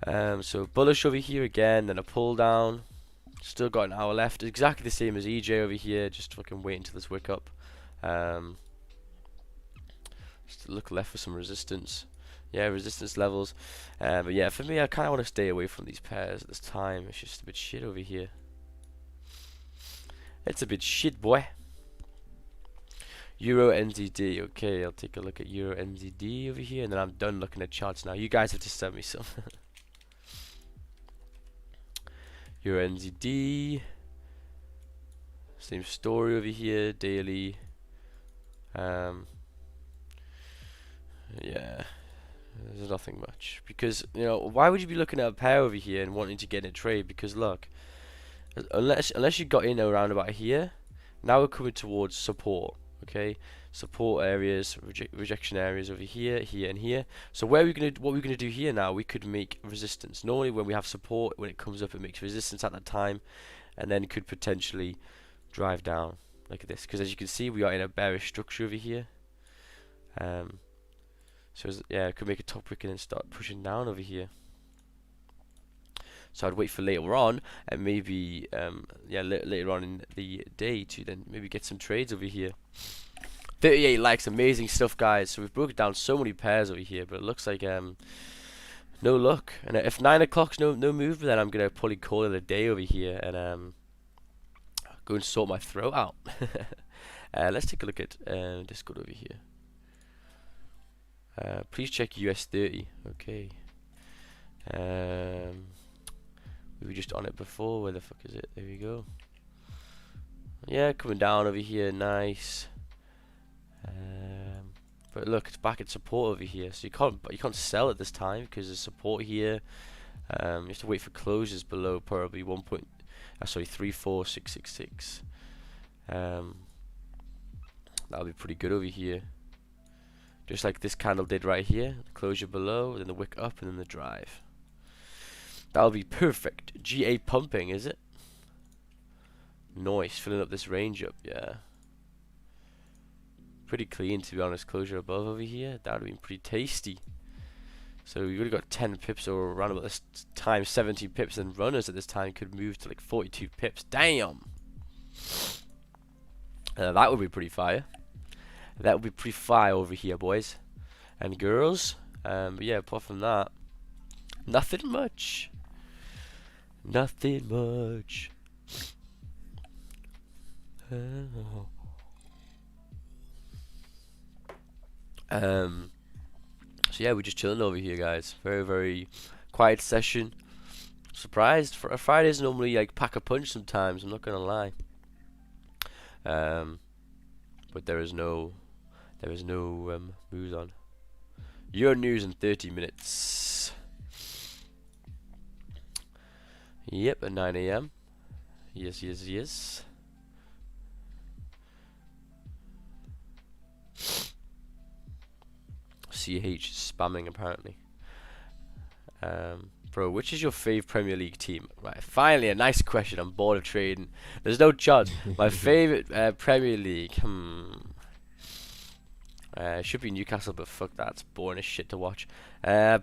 So bullish over here again, then a pull down. Still got an hour left. Exactly the same as EJ over here. Just fucking wait until this wick up. Just look left for some resistance. Yeah, resistance levels. But yeah, for me, I kind of want to stay away from these pairs at this time. It's just a bit shit over here. It's a bit shit, boy. Euro NZD. Okay, I'll take a look at Euro NZD over here, and then I'm done looking at charts now. You guys have to send me some. Euro NZD. Same story over here. Daily. Yeah. There's nothing much. Because, you know, why would you be looking at a pair over here and wanting to get in a trade? Because look, unless you got in around about here, now we're coming towards support. Okay, support areas, rejection areas over here, here, and here. So what we're gonna do here now? We could make resistance. Normally, when we have support, when it comes up, it makes resistance at that time, and then could potentially drive down like this. Because as you can see, we are in a bearish structure over here. So yeah, it could make a top wick and then start pushing down over here. So I'd wait for later on, and maybe yeah, later on in the day to then maybe get some trades over here. 38 likes, amazing stuff, guys. So we've broken down so many pairs over here, but it looks like no luck. And if 9 o'clock's no movement, then I'm gonna probably call it a day over here and go and sort my throat out. Let's take a look at Discord over here. Please check US 30. Okay. We were just on it before. Where the fuck is it? There we go. Yeah, coming down over here. Nice. But look, it's back at support over here. So you can't sell at this time because there's support here. You have to wait for closures below probably 34666. That'll be pretty good over here. Just like this candle did right here. The closure below, then the wick up, and then the drive. That'll be perfect. GA pumping, is it? Nice, filling up this range up, yeah. Pretty clean, to be honest. Closure above over here. That would have been pretty tasty. So we would have got 10 pips or around about this time, 17 pips, and runners at this time could move to like 42 pips. Damn! That would be pretty fire. That would be pretty fire over here, boys and girls. But yeah, apart from that, nothing much. Nothing much. So yeah, we're just chilling over here, guys. Very, very quiet session. Surprised. Fridays normally like pack a punch sometimes. I'm not gonna lie. But there is no moves on. Your news in 30 minutes. Yep, at 9 a.m. Yes, yes, yes. CH spamming apparently. Bro, which is your fave Premier League team? Right, finally a nice question. I'm bored of trading. There's no chance. My favorite Premier League. Should be Newcastle, but fuck that. It's boring as shit to watch. I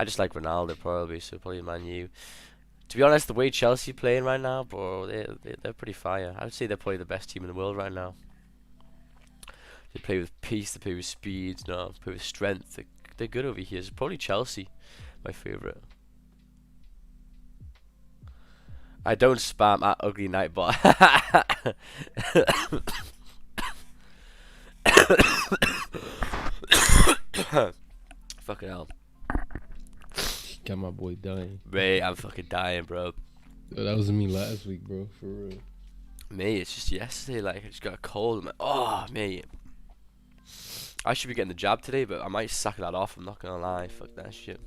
just like Ronaldo probably, so probably Man U. To be honest, the way Chelsea playing right now, bro, they're pretty fire. I would say they're probably the best team in the world right now. They play with pace, they play with speed, no, play with strength. They're good over here. It's probably Chelsea, my favourite. I don't spam at Ugly Nightbot. Fucking hell. Got my boy dying. Mate, I'm fucking dying, bro. Yo, that was me last week, bro. For real. Mate, it's just yesterday, like, I just got a cold. I'm like, oh, mate. I should be getting the jab today, but I might sack that off. I'm not gonna lie. Fuck that shit.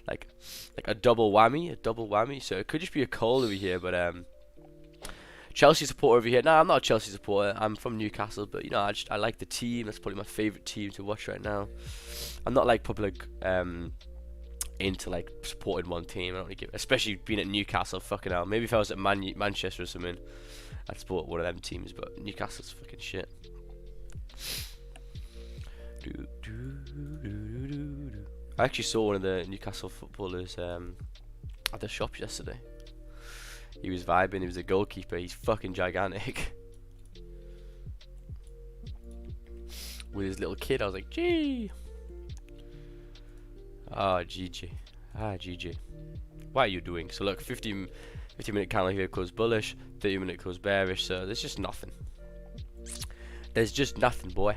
Like a double whammy. So it could just be a cold over here, but Chelsea supporter over here. Nah, I'm not a Chelsea supporter. I'm from Newcastle, but you know, I like the team. That's probably my favorite team to watch right now. I'm not like public into like supporting one team. I don't really give, especially being at Newcastle. Fucking hell. Maybe if I was at Manchester or something, I'd support one of them teams. But Newcastle's fucking shit. I actually saw one of the Newcastle footballers at the shop yesterday. He was vibing. He was a goalkeeper. He's fucking gigantic. With his little kid, I was like, gee. Ah, GG. GG. What are you doing? So look, 50-minute candle here goes bullish, 30-minute goes bearish. So there's just nothing. There's just nothing, boy.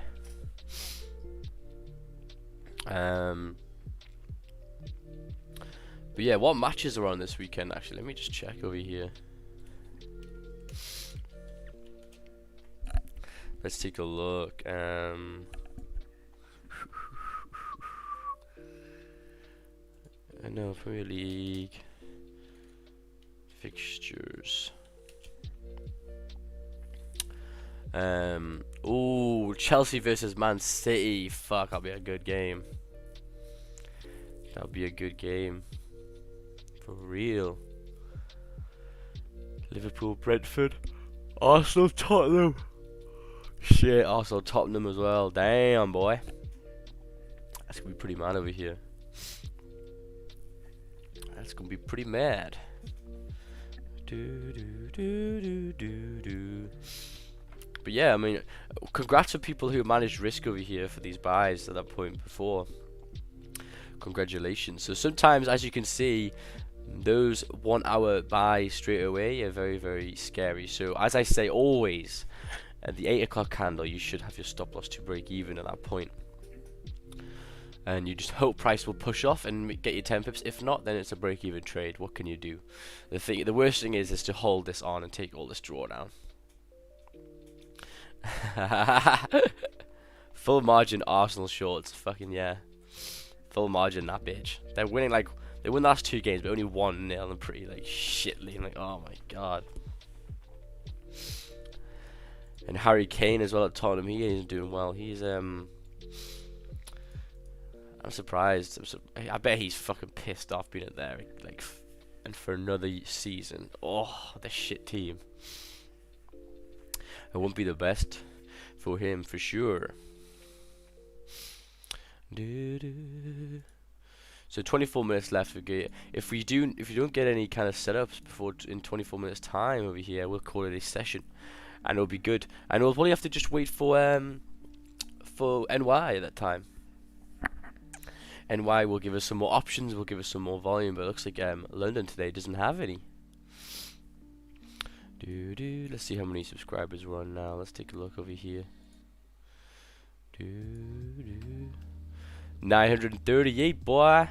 But yeah, what matches are on this weekend? Actually, let me just check over here. Let's take a look. I know Premier League fixtures. Ooh, Chelsea versus Man City. Fuck, that'll be a good game. That'll be a good game. For real. Liverpool, Brentford, Arsenal, Tottenham. Shit, Arsenal, Tottenham as well. Damn, boy. That's gonna be pretty mad over here. That's gonna be pretty mad. But yeah, I mean, congrats to people who managed risk over here for these buys at that point before. Congratulations. So sometimes, as you can see, those 1 hour buys straight away are very, very scary. So as I say always, at the 8 o'clock candle, you should have your stop loss to break even at that point. And you just hope price will push off and get you 10 pips. If not, then it's a break even trade. What can you do? The worst thing is to hold this on and take all this drawdown. Full margin Arsenal shorts. Fucking yeah. Full margin that bitch. They're winning like, they won the last 2 games, but only 1-0 and pretty like shitly. I'm like, oh my god. And Harry Kane as well at Tottenham. He is doing well. He's I'm surprised. I bet he's fucking pissed off being there like, and for another season. Oh, the shit team. It won't be the best for him for sure. So 24 minutes left. If you don't get any kind of setups before in 24 minutes time over here, we'll call it a session, and it'll be good. And we'll probably have to just wait for NY at that time. NY will give us some more options. Will give us some more volume. But it looks like London today doesn't have any. Let's see how many subscribers we're on now. Let's take a look over here. 938, boy.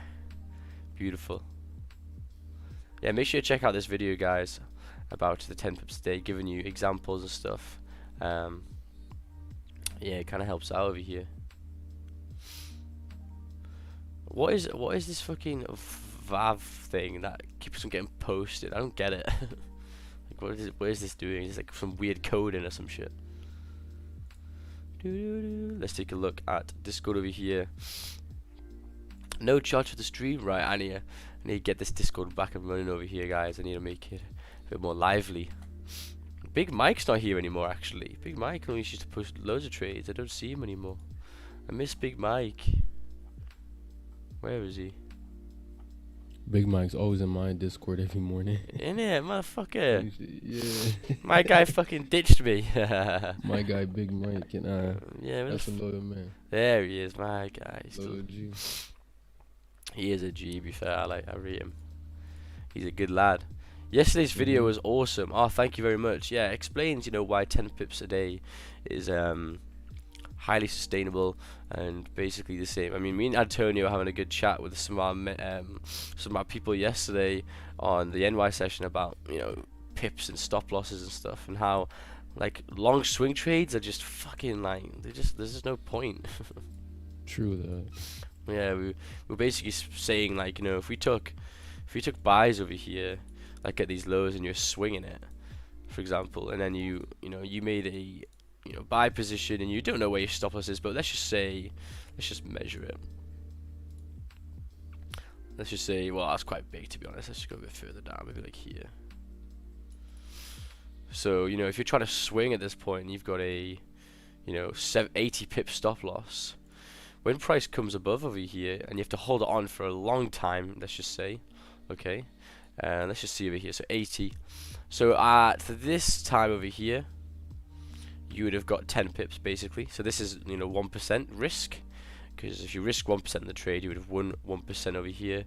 Beautiful. yeah, make sure to check out this video, guys, about the 10 pips a day, giving you examples and stuff. Yeah, it kind of helps out over here. What is this fucking VAV thing that keeps on getting posted? I don't get it. Like, what is this doing? It's like some weird coding or some shit. Let's take a look at Discord over here. No charge for the stream, right? I need to get this Discord back and running over here, guys. I need to make it a bit more lively. Big Mike's not here anymore, actually. Big Mike only used to post loads of trades. I don't see him anymore. I miss Big Mike. Where is he? Big Mike's always in my Discord every morning. Innit, motherfucker? Yeah. My guy fucking ditched me. My guy, Big Mike, and yeah, that's a loyal man. there he is, my guy. Loyal G. He is a G, to be fair. I rate him. He's a good lad. Yesterday's video was awesome. Oh, thank you very much. Yeah, explains, you know, why 10 pips a day is highly sustainable and basically the same. I mean, me and Antonio were having a good chat with some of our people yesterday on the NY session about, you know, pips and stop losses and stuff, and how like long swing trades are just fucking like there's just no point. True that. Yeah, we're basically saying, like, you know, if we took buys over here, like at these lows, and you're swinging it, for example, and then you made a buy position and you don't know where your stop loss is, but let's just measure it. Let's just say, well, that's quite big, to be honest. Let's just go a bit further down, maybe like here. So, you know, if you're trying to swing at this point and you've got a 80 pip stop loss, when price comes above over here and you have to hold it on for a long time, let's just say, okay, let's just see over here, so 80. So at this time over here, you would have got 10 pips basically. So this is 1% risk, because if you risk 1% in the trade, you would have won 1% over here.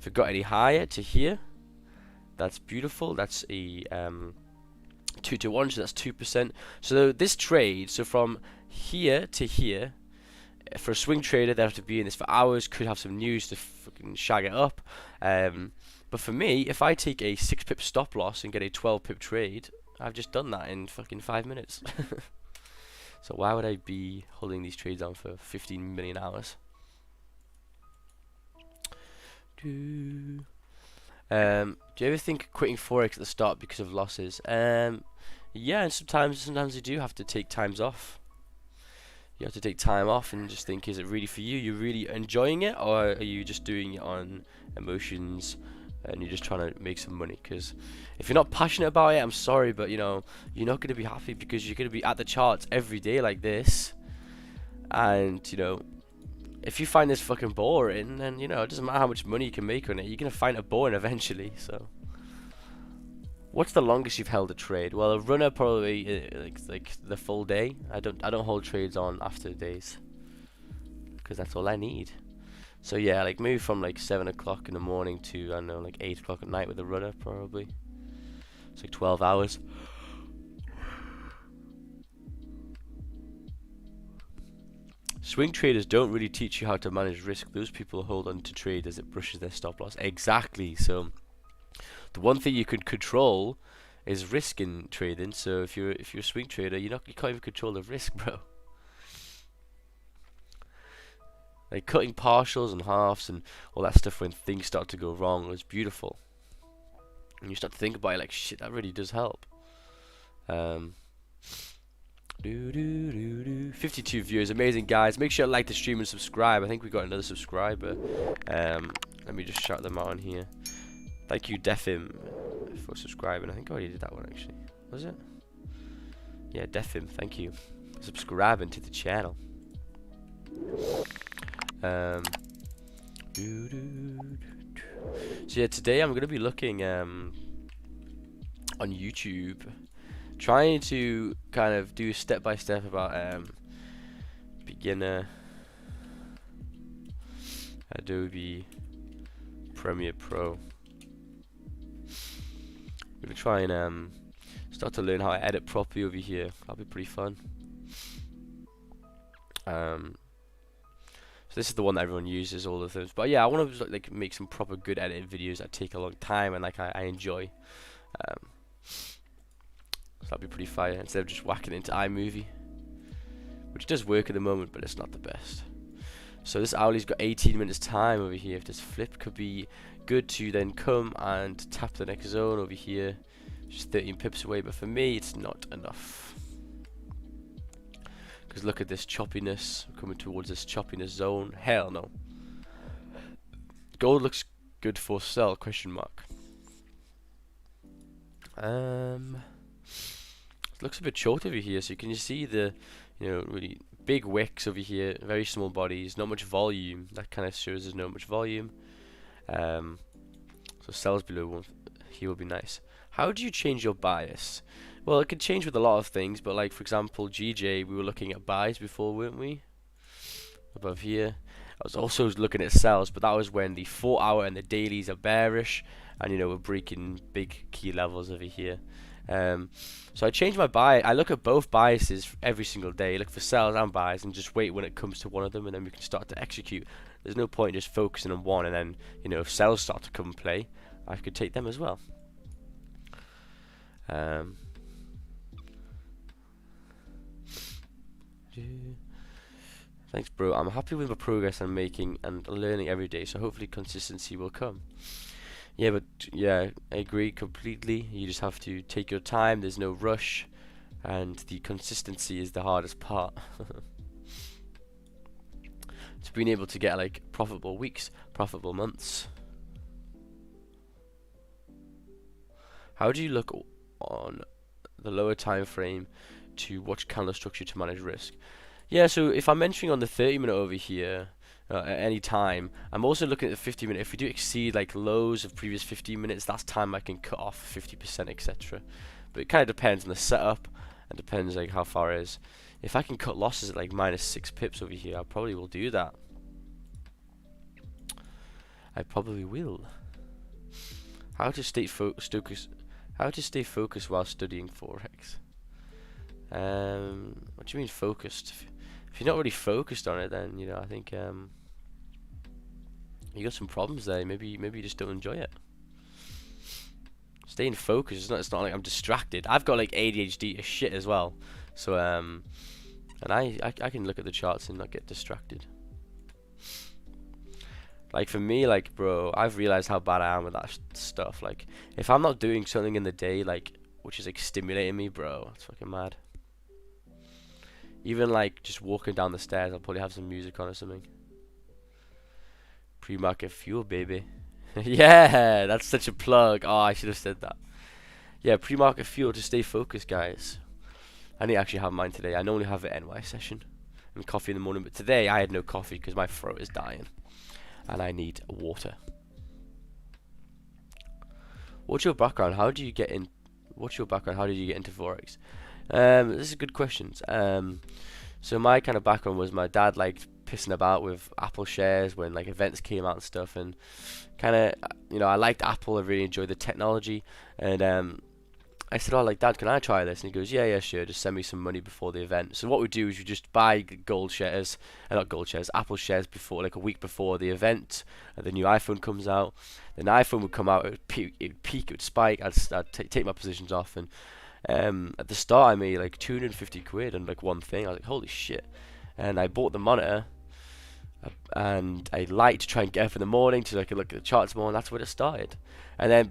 If it got any higher to here, that's beautiful. That's a 2 to 1, so that's 2%. So this trade, so from here to here, for a swing trader, they have to be in this for hours. Could have some news to fucking shag it up. But for me, if I take a 6 pip stop loss and get a 12 pip trade, I've just done that in fucking 5 minutes. So why would I be holding these trades on for 15 million hours? Do you ever think of quitting Forex at the start because of losses? Yeah, and sometimes you do have to take times off. You have to take time off and just think, is it really for you? You're really enjoying it, or are you just doing it on emotions and you're just trying to make some money? Because if you're not passionate about it, I'm sorry, but you're not going to be happy, because you're going to be at the charts every day like this, and if you find this fucking boring, then it doesn't matter how much money you can make on it, you're going to find it boring eventually. So what's the longest you've held a trade? Well, a runner probably like the full day. I don't hold trades on after days, because that's all I need. So yeah, like maybe from like 7 o'clock in the morning to, I don't know, like 8 o'clock at night with a runner, probably. It's like 12 hours. Swing traders don't really teach you how to manage risk. Those people hold on to trade as it brushes their stop loss. Exactly. So the one thing you can control is risk in trading. So if you're a swing trader, you can't even control the risk, bro. Like cutting partials and halves and all that stuff when things start to go wrong is beautiful. And you start to think about it, like, shit, that really does help. 52 viewers, amazing, guys. Make sure to like the stream and subscribe. I think we got another subscriber. Let me just shout them out on here. Thank you, Defim, for subscribing. I think I already did that one, actually. Was it? Yeah, Defim, thank you for subscribing to the channel. So yeah, today I'm gonna be looking on YouTube, trying to kind of do step by step about beginner Adobe Premiere Pro. I'm gonna try and start to learn how to edit properly over here. That'll be pretty fun. So this is the one that everyone uses all of those. But yeah, I want to like make some proper good edited videos that take a long time and like I enjoy. Um, so that'd be pretty fire instead of just whacking into iMovie, which does work at the moment, but it's not the best. So this Owlie's got 18 minutes time over here. If this flip could be good to then come and tap the next zone over here, just 13 pips away, but for me it's not enough. Because look at this choppiness, coming towards this choppiness zone. Hell no. Gold looks good for sell, question mark. It looks a bit short over here, so can you see the, really big wicks over here, very small bodies, not much volume. That kind of shows there's not much volume. So sells below one here will be nice. How do you change your bias? Well, it could change with a lot of things, but like for example, GJ, we were looking at buys before, weren't we? Above here. I was also looking at sells, but that was when the 4-hour and the dailies are bearish, and we're breaking big key levels over here. So I changed my buy. I look at both biases every single day. Look for sells and buys, and just wait when it comes to one of them, and then we can start to execute. There's no point just focusing on one, and then if sells start to come and play, I could take them as well. Thanks, bro. I'm happy with the progress I'm making and learning every day, so hopefully consistency will come. Yeah, but yeah, I agree completely. You just have to take your time. There's no rush, and the consistency is the hardest part. It's being able to get like profitable weeks, profitable months. How do you look on the lower time frame to watch candle structure to manage risk? Yeah, so if I'm entering on the 30-minute over here at any time, I'm also looking at the 50-minute. If we do exceed like lows of previous 15 minutes, that's time I can cut off 50%, etc. But it kind of depends on the setup and depends like how far it is. If I can cut losses at like -6 pips over here, I probably will do that. I probably will. How to stay focused while studying forex? What do you mean focused? If you're not really focused on it, then I think you got some problems there. Maybe you just don't enjoy it. Staying focused, it's not like I'm distracted. I've got like ADHD as shit as well. So and I can look at the charts and not get distracted. Like for me, like bro, I've realized how bad I am with that stuff. Like if I'm not doing something in the day, like which is like stimulating me, bro, it's fucking mad. Even like just walking down the stairs, I'll probably have some music on or something. Pre-market fuel, baby. Yeah, that's such a plug. Oh, I should have said that. Yeah, pre-market fuel to stay focused, guys. I need to actually have mine today. I normally have an NY session and coffee in the morning, but today I had no coffee because my throat is dying and I need water. What's your background? How do you get in? What's your background? How did you get into forex? This is a good question. So my kind of background was my dad liked pissing about with Apple shares when like events came out and stuff, and kind of I liked Apple. I really enjoyed the technology, and I said, "Oh, like Dad, can I try this?" And he goes, "Yeah, sure. Just send me some money before the event." So what we do is we just buy gold shares, not gold shares, Apple shares before, like a week before the event. And the new iPhone comes out. Then the iPhone would come out, it would peak, it would spike. I'd take my positions off, and at the start I made like 250 quid on like one thing. I was like, holy shit. And I bought the monitor, and I liked to try and get up in the morning to like look at the charts more, and that's where it started. And then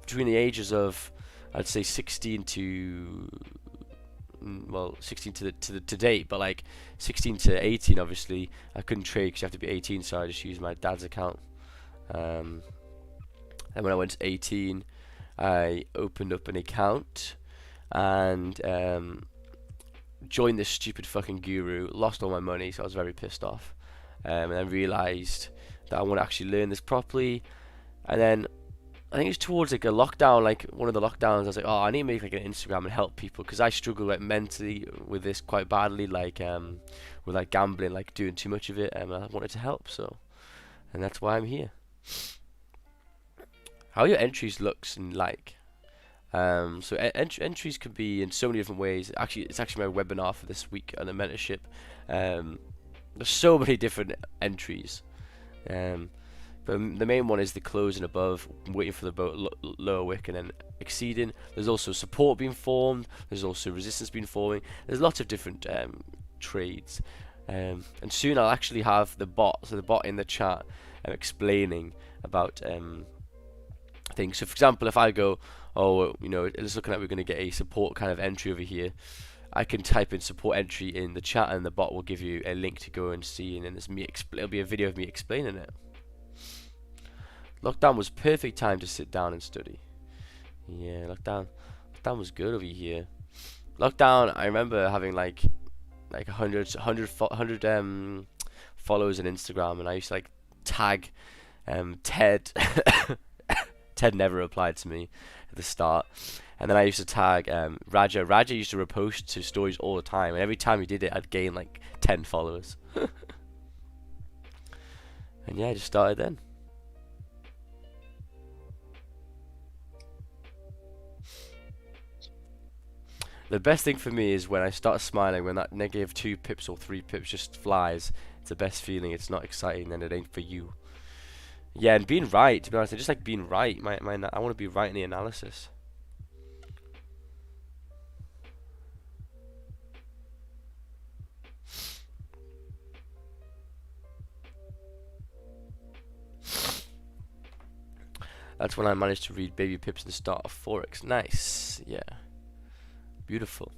between the ages of I'd say 16 to 16 to date, but like 16 to 18 obviously I couldn't trade because you have to be 18, so I just used my dad's account. And when I went to 18 I opened up an account and joined this stupid fucking guru, lost all my money, so I was very pissed off, and then realised that I want to actually learn this properly. And then I think it's towards like a lockdown, like one of the lockdowns, I was like, oh, I need to make like an Instagram and help people, because I struggle like mentally with this quite badly, like with like gambling, like doing too much of it, and I wanted to help, so, and that's why I'm here. How your entries looks and like, so entries could be in so many different ways. Actually, it's actually my webinar for this week on the mentorship. There's so many different entries. Um, but the main one is the close and above, waiting for the boat lower wick and then exceeding. There's also support being formed. There's also resistance being forming. There's lots of different trades. And soon I'll actually have the bot in the chat explaining about things. So for example, if I go, oh, you know, it's looking like we're going to get a support kind of entry over here, I can type in support entry in the chat and the bot will give you a link to go and see, and then there's me it'll be a video of me explaining it. Lockdown was perfect time to sit down and study. Yeah, lockdown was good over here. Lockdown, I remember having like 100 followers on Instagram, and I used to like tag Ted. Ted never replied to me at the start. And then I used to tag Raja. Raja used to repost to stories all the time, and every time he did it, I'd gain like 10 followers. And yeah, I just started then. The best thing for me is when I start smiling, when that negative 2 pips or 3 pips just flies. It's the best feeling. It's not exciting, and it ain't for you. Yeah, and being right, to be honest, I just like being right. I want to be right in the analysis. That's when I managed to read Baby Pips and the start of Forex. Nice, yeah. Beautiful.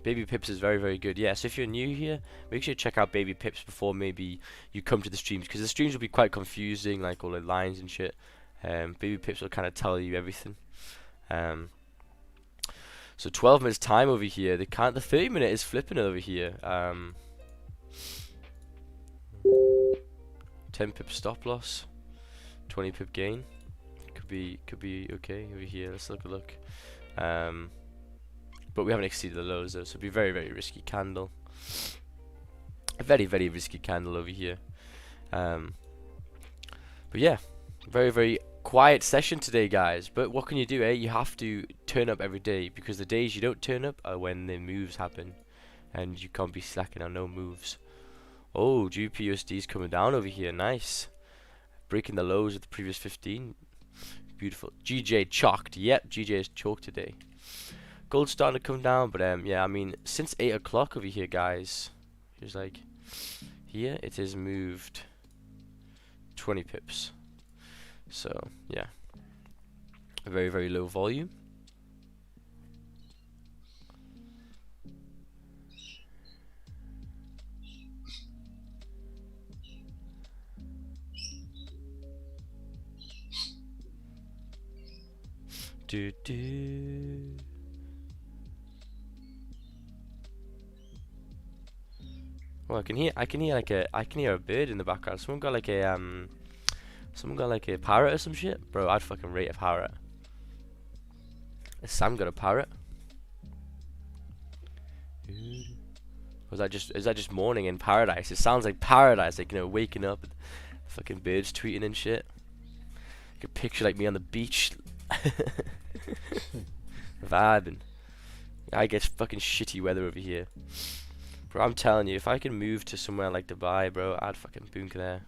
Baby Pips is very, very good. Yeah, so if you're new here, make sure you check out Baby Pips before maybe you come to the streams, because the streams will be quite confusing, like all the lines and shit. Baby Pips will kind of tell you everything. So 12 minutes time over here. The 30-minute is flipping over here. 10 pip stop loss, 20 pip gain. Could be okay over here. Let's look a look. But we haven't exceeded the lows though, so it'd be very, very risky candle. A very, very risky candle over here. But yeah, very, very quiet session today, guys. But what can you do, eh? You have to turn up every day, because the days you don't turn up are when the moves happen, and you can't be slacking on no moves. Oh, GBPUSD is coming down over here. Nice. Breaking the lows of the previous 15. Beautiful. GJ chalked. Yep, GJ is chalked today. Gold's starting to come down, but yeah, I mean, since 8 o'clock over here, guys, here's like, here it has moved 20 pips. So, yeah. A very, very low volume. Do do. Well, I can hear a bird in the background. Someone got like a parrot or some shit. Bro, I'd fucking rate a parrot. Has Sam got a parrot? Was that just morning in paradise? It sounds like paradise, like, you know, waking up and fucking birds tweeting and shit. You could picture like me on the beach. Vibing. I get fucking shitty weather over here. Bro, I'm telling you, if I can move to somewhere like Dubai, bro, I'd fucking boonk there.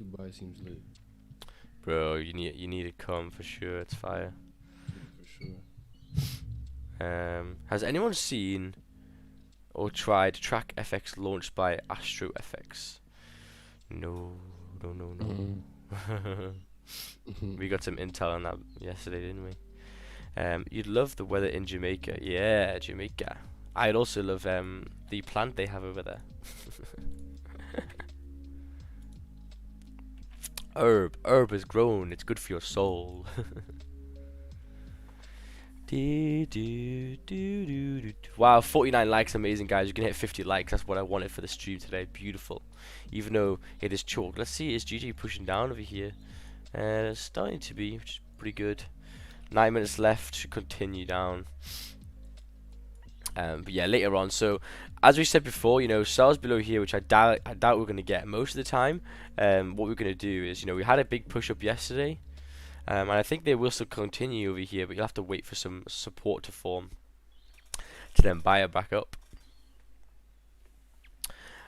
Dubai seems lit. Bro, you need to come for sure. It's fire. For sure. Has anyone seen or tried Track FX launched by Astro FX? No. We got some intel on that yesterday, didn't we? You'd love the weather in Jamaica. Yeah, Jamaica. I'd also love the plant they have over there. Herb is grown. It's good for your soul. Wow, 49 likes, amazing, guys. You can hit 50 likes. That's what I wanted for the stream today. Beautiful. Even though it is chalk. Let's see, is GG pushing down over here? It's starting to be, which is pretty good. 9 minutes left to continue down. But yeah, later on. So as we said before, you know, sells below here, which I doubt we're gonna get most of the time. What we're gonna do is, you know, we had a big push up yesterday, and I think they will still continue over here, but you'll have to wait for some support to form to then buy it back up.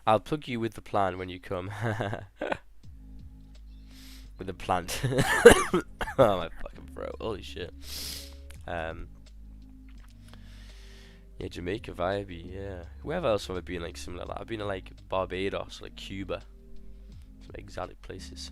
I'll plug you with the plan when you come. With the plant. Oh my fucking throat. Holy shit. Um. Yeah, Jamaica vibey. Yeah. Wherever else have I been like similar? Like, I've been to like Barbados, like Cuba, some exotic places.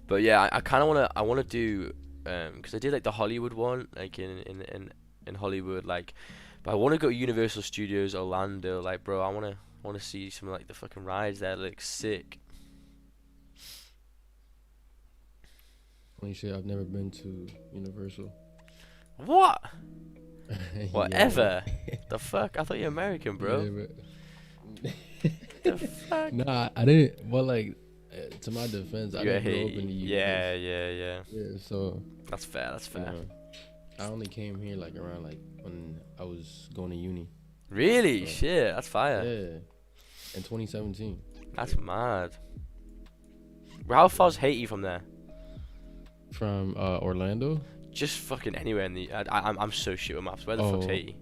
But yeah, I kind of wanna do because I did like the Hollywood one, like in Hollywood, like. But I want to go to Universal Studios Orlando, like, bro. I wanna see some like the fucking rides there, look sick. Holy shit, I've never been to Universal. What? Yeah, Whatever. The fuck? I thought you're American, bro. Yeah, The fuck? nah, I didn't. Well, like, to my defense, I You didn't grow up in the US. yeah. Yeah, so That's fair. That's you fair. know, I only came here like around like when I was going to uni. Really? So, Shit. That's fire. yeah, in 2017. That's mad. Well, how far's Haiti from there? From Orlando. Just fucking anywhere in the. I'm so shit with maps. Where the fuck's Oh. Haiti?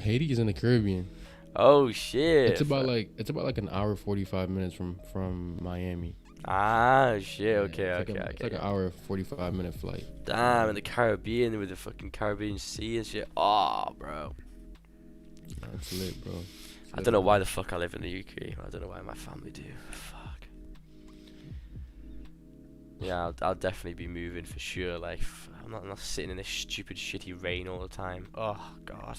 Haiti is in the Caribbean. Oh shit. It's about like an hour 45 minutes from Miami. Ah shit. Yeah, Okay. it's Okay. like Okay. it's like an hour 45-minute flight. Damn, in the Caribbean with the fucking Caribbean Sea and shit. Oh, bro. That's lit, bro. I don't know why the fuck I live in the UK. I don't know why my family do. Fuck. Yeah, I'll definitely be moving for sure. Like, I'm not sitting in this stupid, shitty rain all the time. Oh god.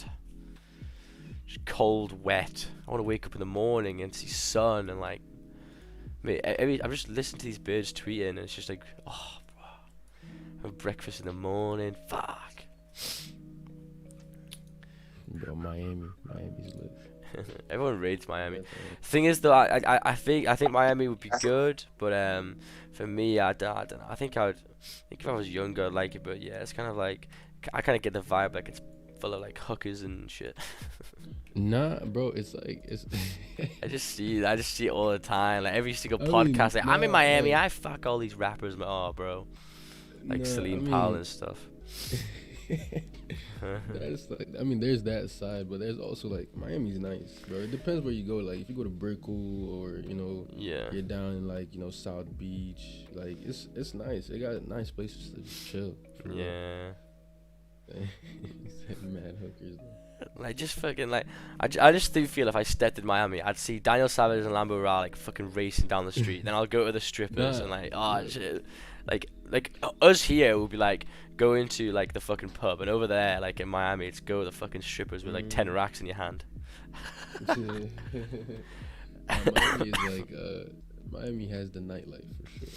Just cold, wet. I want to wake up in the morning and see sun and like. I'm just listening to these birds tweeting and it's just like, oh, bro. Have breakfast in the morning. Fuck. Bro, Miami's lit. Everyone rates Miami. That's all. Thing is though, I think Miami would be good, but for me, I don't know. I think if I was younger, I'd like it, but yeah, it's kind of like I kind of get the vibe like it's full of like hookers and shit. Nah, bro, it's like it's. I just see it all the time, like every single I mean, podcast. Like, I'm in nah, Miami, like- I fuck all these rappers. Oh, bro, like Nah, Celine I Powell mean- and stuff. That's like, I mean, there's that side, but there's also like Miami's nice, bro. It depends where you go. Like if you go to Brickell or Yeah. you're down in like South Beach, like it's nice. It got nice places to just chill. for real. Yeah. He said mad hookers. Like just fucking like I just do feel if I stepped in Miami, I'd see Daniel Savage and Lambo Ra like fucking racing down the street. Then I'll go to the strippers Nah. and like shit. Like us here would be like going to like the fucking pub, and over there like in Miami it's go to the fucking strippers with like 10 racks in your hand. Miami is like Miami has the nightlife for sure.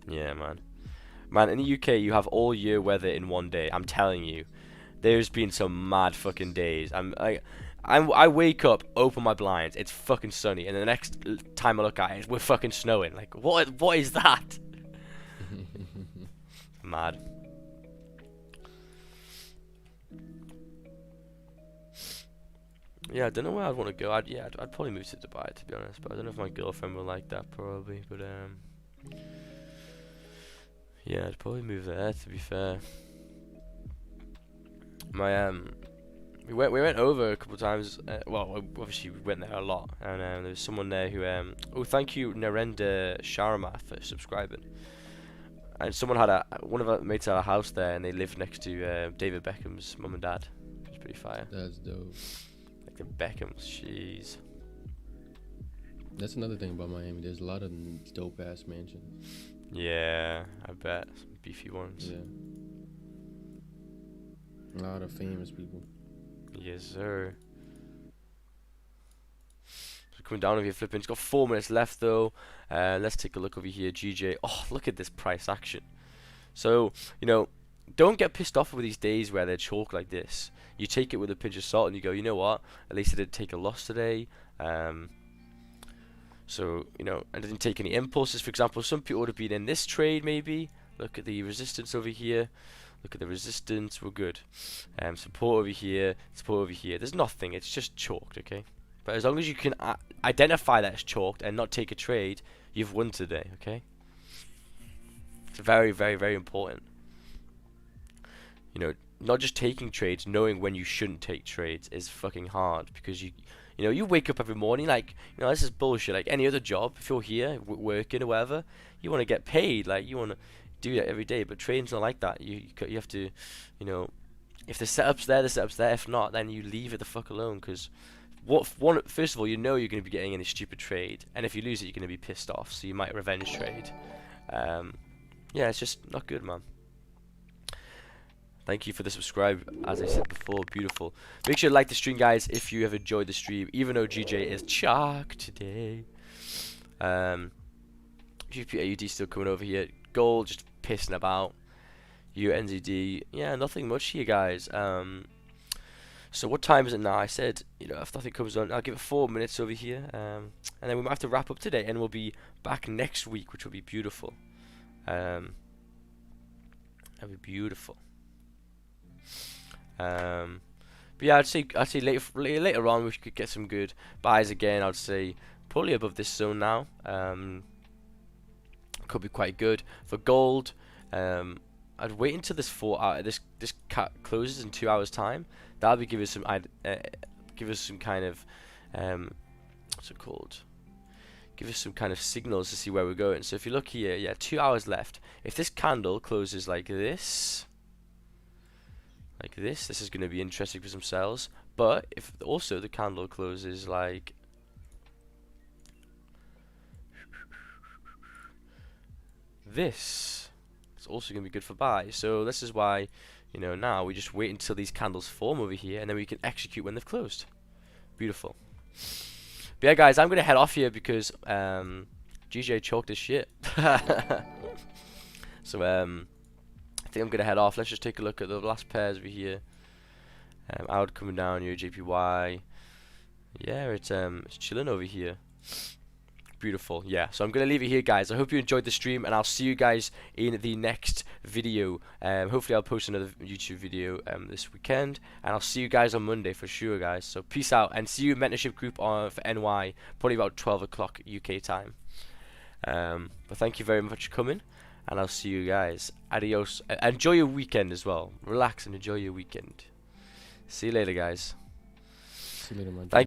Yeah, man. In the UK you have all year weather in one day. I'm telling you, there's been some mad fucking days. I wake up, open my blinds, it's fucking sunny, and the next time I look at it, we're fucking snowing. Like what is that? Mad. Yeah, I don't know where I'd want to go. I'd probably move to Dubai, to be honest, but I don't know if my girlfriend would like that, probably. But yeah, I'd probably move there, to be fair. We went over a couple of times. Well, obviously we went there a lot, and there was someone there who oh, thank you Narendra Sharma for subscribing. And someone had one of our mates had a house there, and they lived next to David Beckham's mum and dad. It was pretty fire. That's dope. Like the Beckhams, jeez. That's another thing about Miami. There's a lot of dope ass mansions. Yeah, I bet some beefy ones. Yeah. A lot of famous people. Yes, sir. So coming down over here, flipping. It's got 4 minutes left though. Let's take a look over here. GJ. Oh, look at this price action. So don't get pissed off with these days where they're chalk like this. You take it with a pinch of salt and you go, you know what? At least I didn't take a loss today. So I didn't take any impulses. For example, some people would have been in this trade maybe. Look at the resistance over here. Look at the resistance. We're good. Support over here. Support over here. There's nothing. It's just chalked, okay? But as long as you can identify that it's chalked and not take a trade, you've won today, okay? It's very, very, very important. not just taking trades, knowing when you shouldn't take trades is fucking hard, because you know, you wake up every morning like, you know, this is bullshit. Like any other job, if you're here working or whatever, you want to get paid, like you want to do that every day. But trading's not like that. You have to, you know, if the setup's there, the setup's there. If not, then you leave it the fuck alone. Because first of all, you know you're going to be getting any stupid trade, and if you lose it, you're going to be pissed off. So you might revenge trade. Yeah, it's just not good, man. Thank you for the subscribe, as I said before. Beautiful. Make sure to like the stream, guys, if you have enjoyed the stream, even though GJ is chalk today. GPAUD still coming over here. Gold just pissing about. UNZD, yeah, nothing much here, guys. So what time is it now? I said, you know, if nothing comes on, I'll give it 4 minutes over here, and then we might have to wrap up today, and we'll be back next week, which will be beautiful. That'll be beautiful. But yeah, I'd say later on we could get some good buys again. I'd say probably above this zone now. Could be quite good for gold. I'd wait until this this cat closes in 2 hours time. That'll be give us some kind of what's it called? Give us some kind of signals to see where we're going. So if you look here, yeah, 2 hours left. If this candle closes like this, this is going to be interesting for some sells. But if also the candle closes like this, it's also going to be good for buy. So this is why, you know, now we just wait until these candles form over here, and then we can execute when they've closed. Beautiful. But yeah, guys, I'm going to head off here because GJ chalked his shit. So I think I'm going to head off. Let's just take a look at the last pairs over here. Out coming down here, JPY. Yeah, it's chilling over here. Beautiful. Yeah, so I'm going to leave it here, guys. I hope you enjoyed the stream, and I'll see you guys in the next video. Hopefully I'll post another YouTube video this weekend, and I'll see you guys on Monday for sure, guys. So peace out, and see you in mentorship group for NY, probably about 12 o'clock UK time. But thank you very much for coming, and I'll see you guys. Adios. Enjoy your weekend as well. Relax and enjoy your weekend. See you later, guys. See you later, man. Thank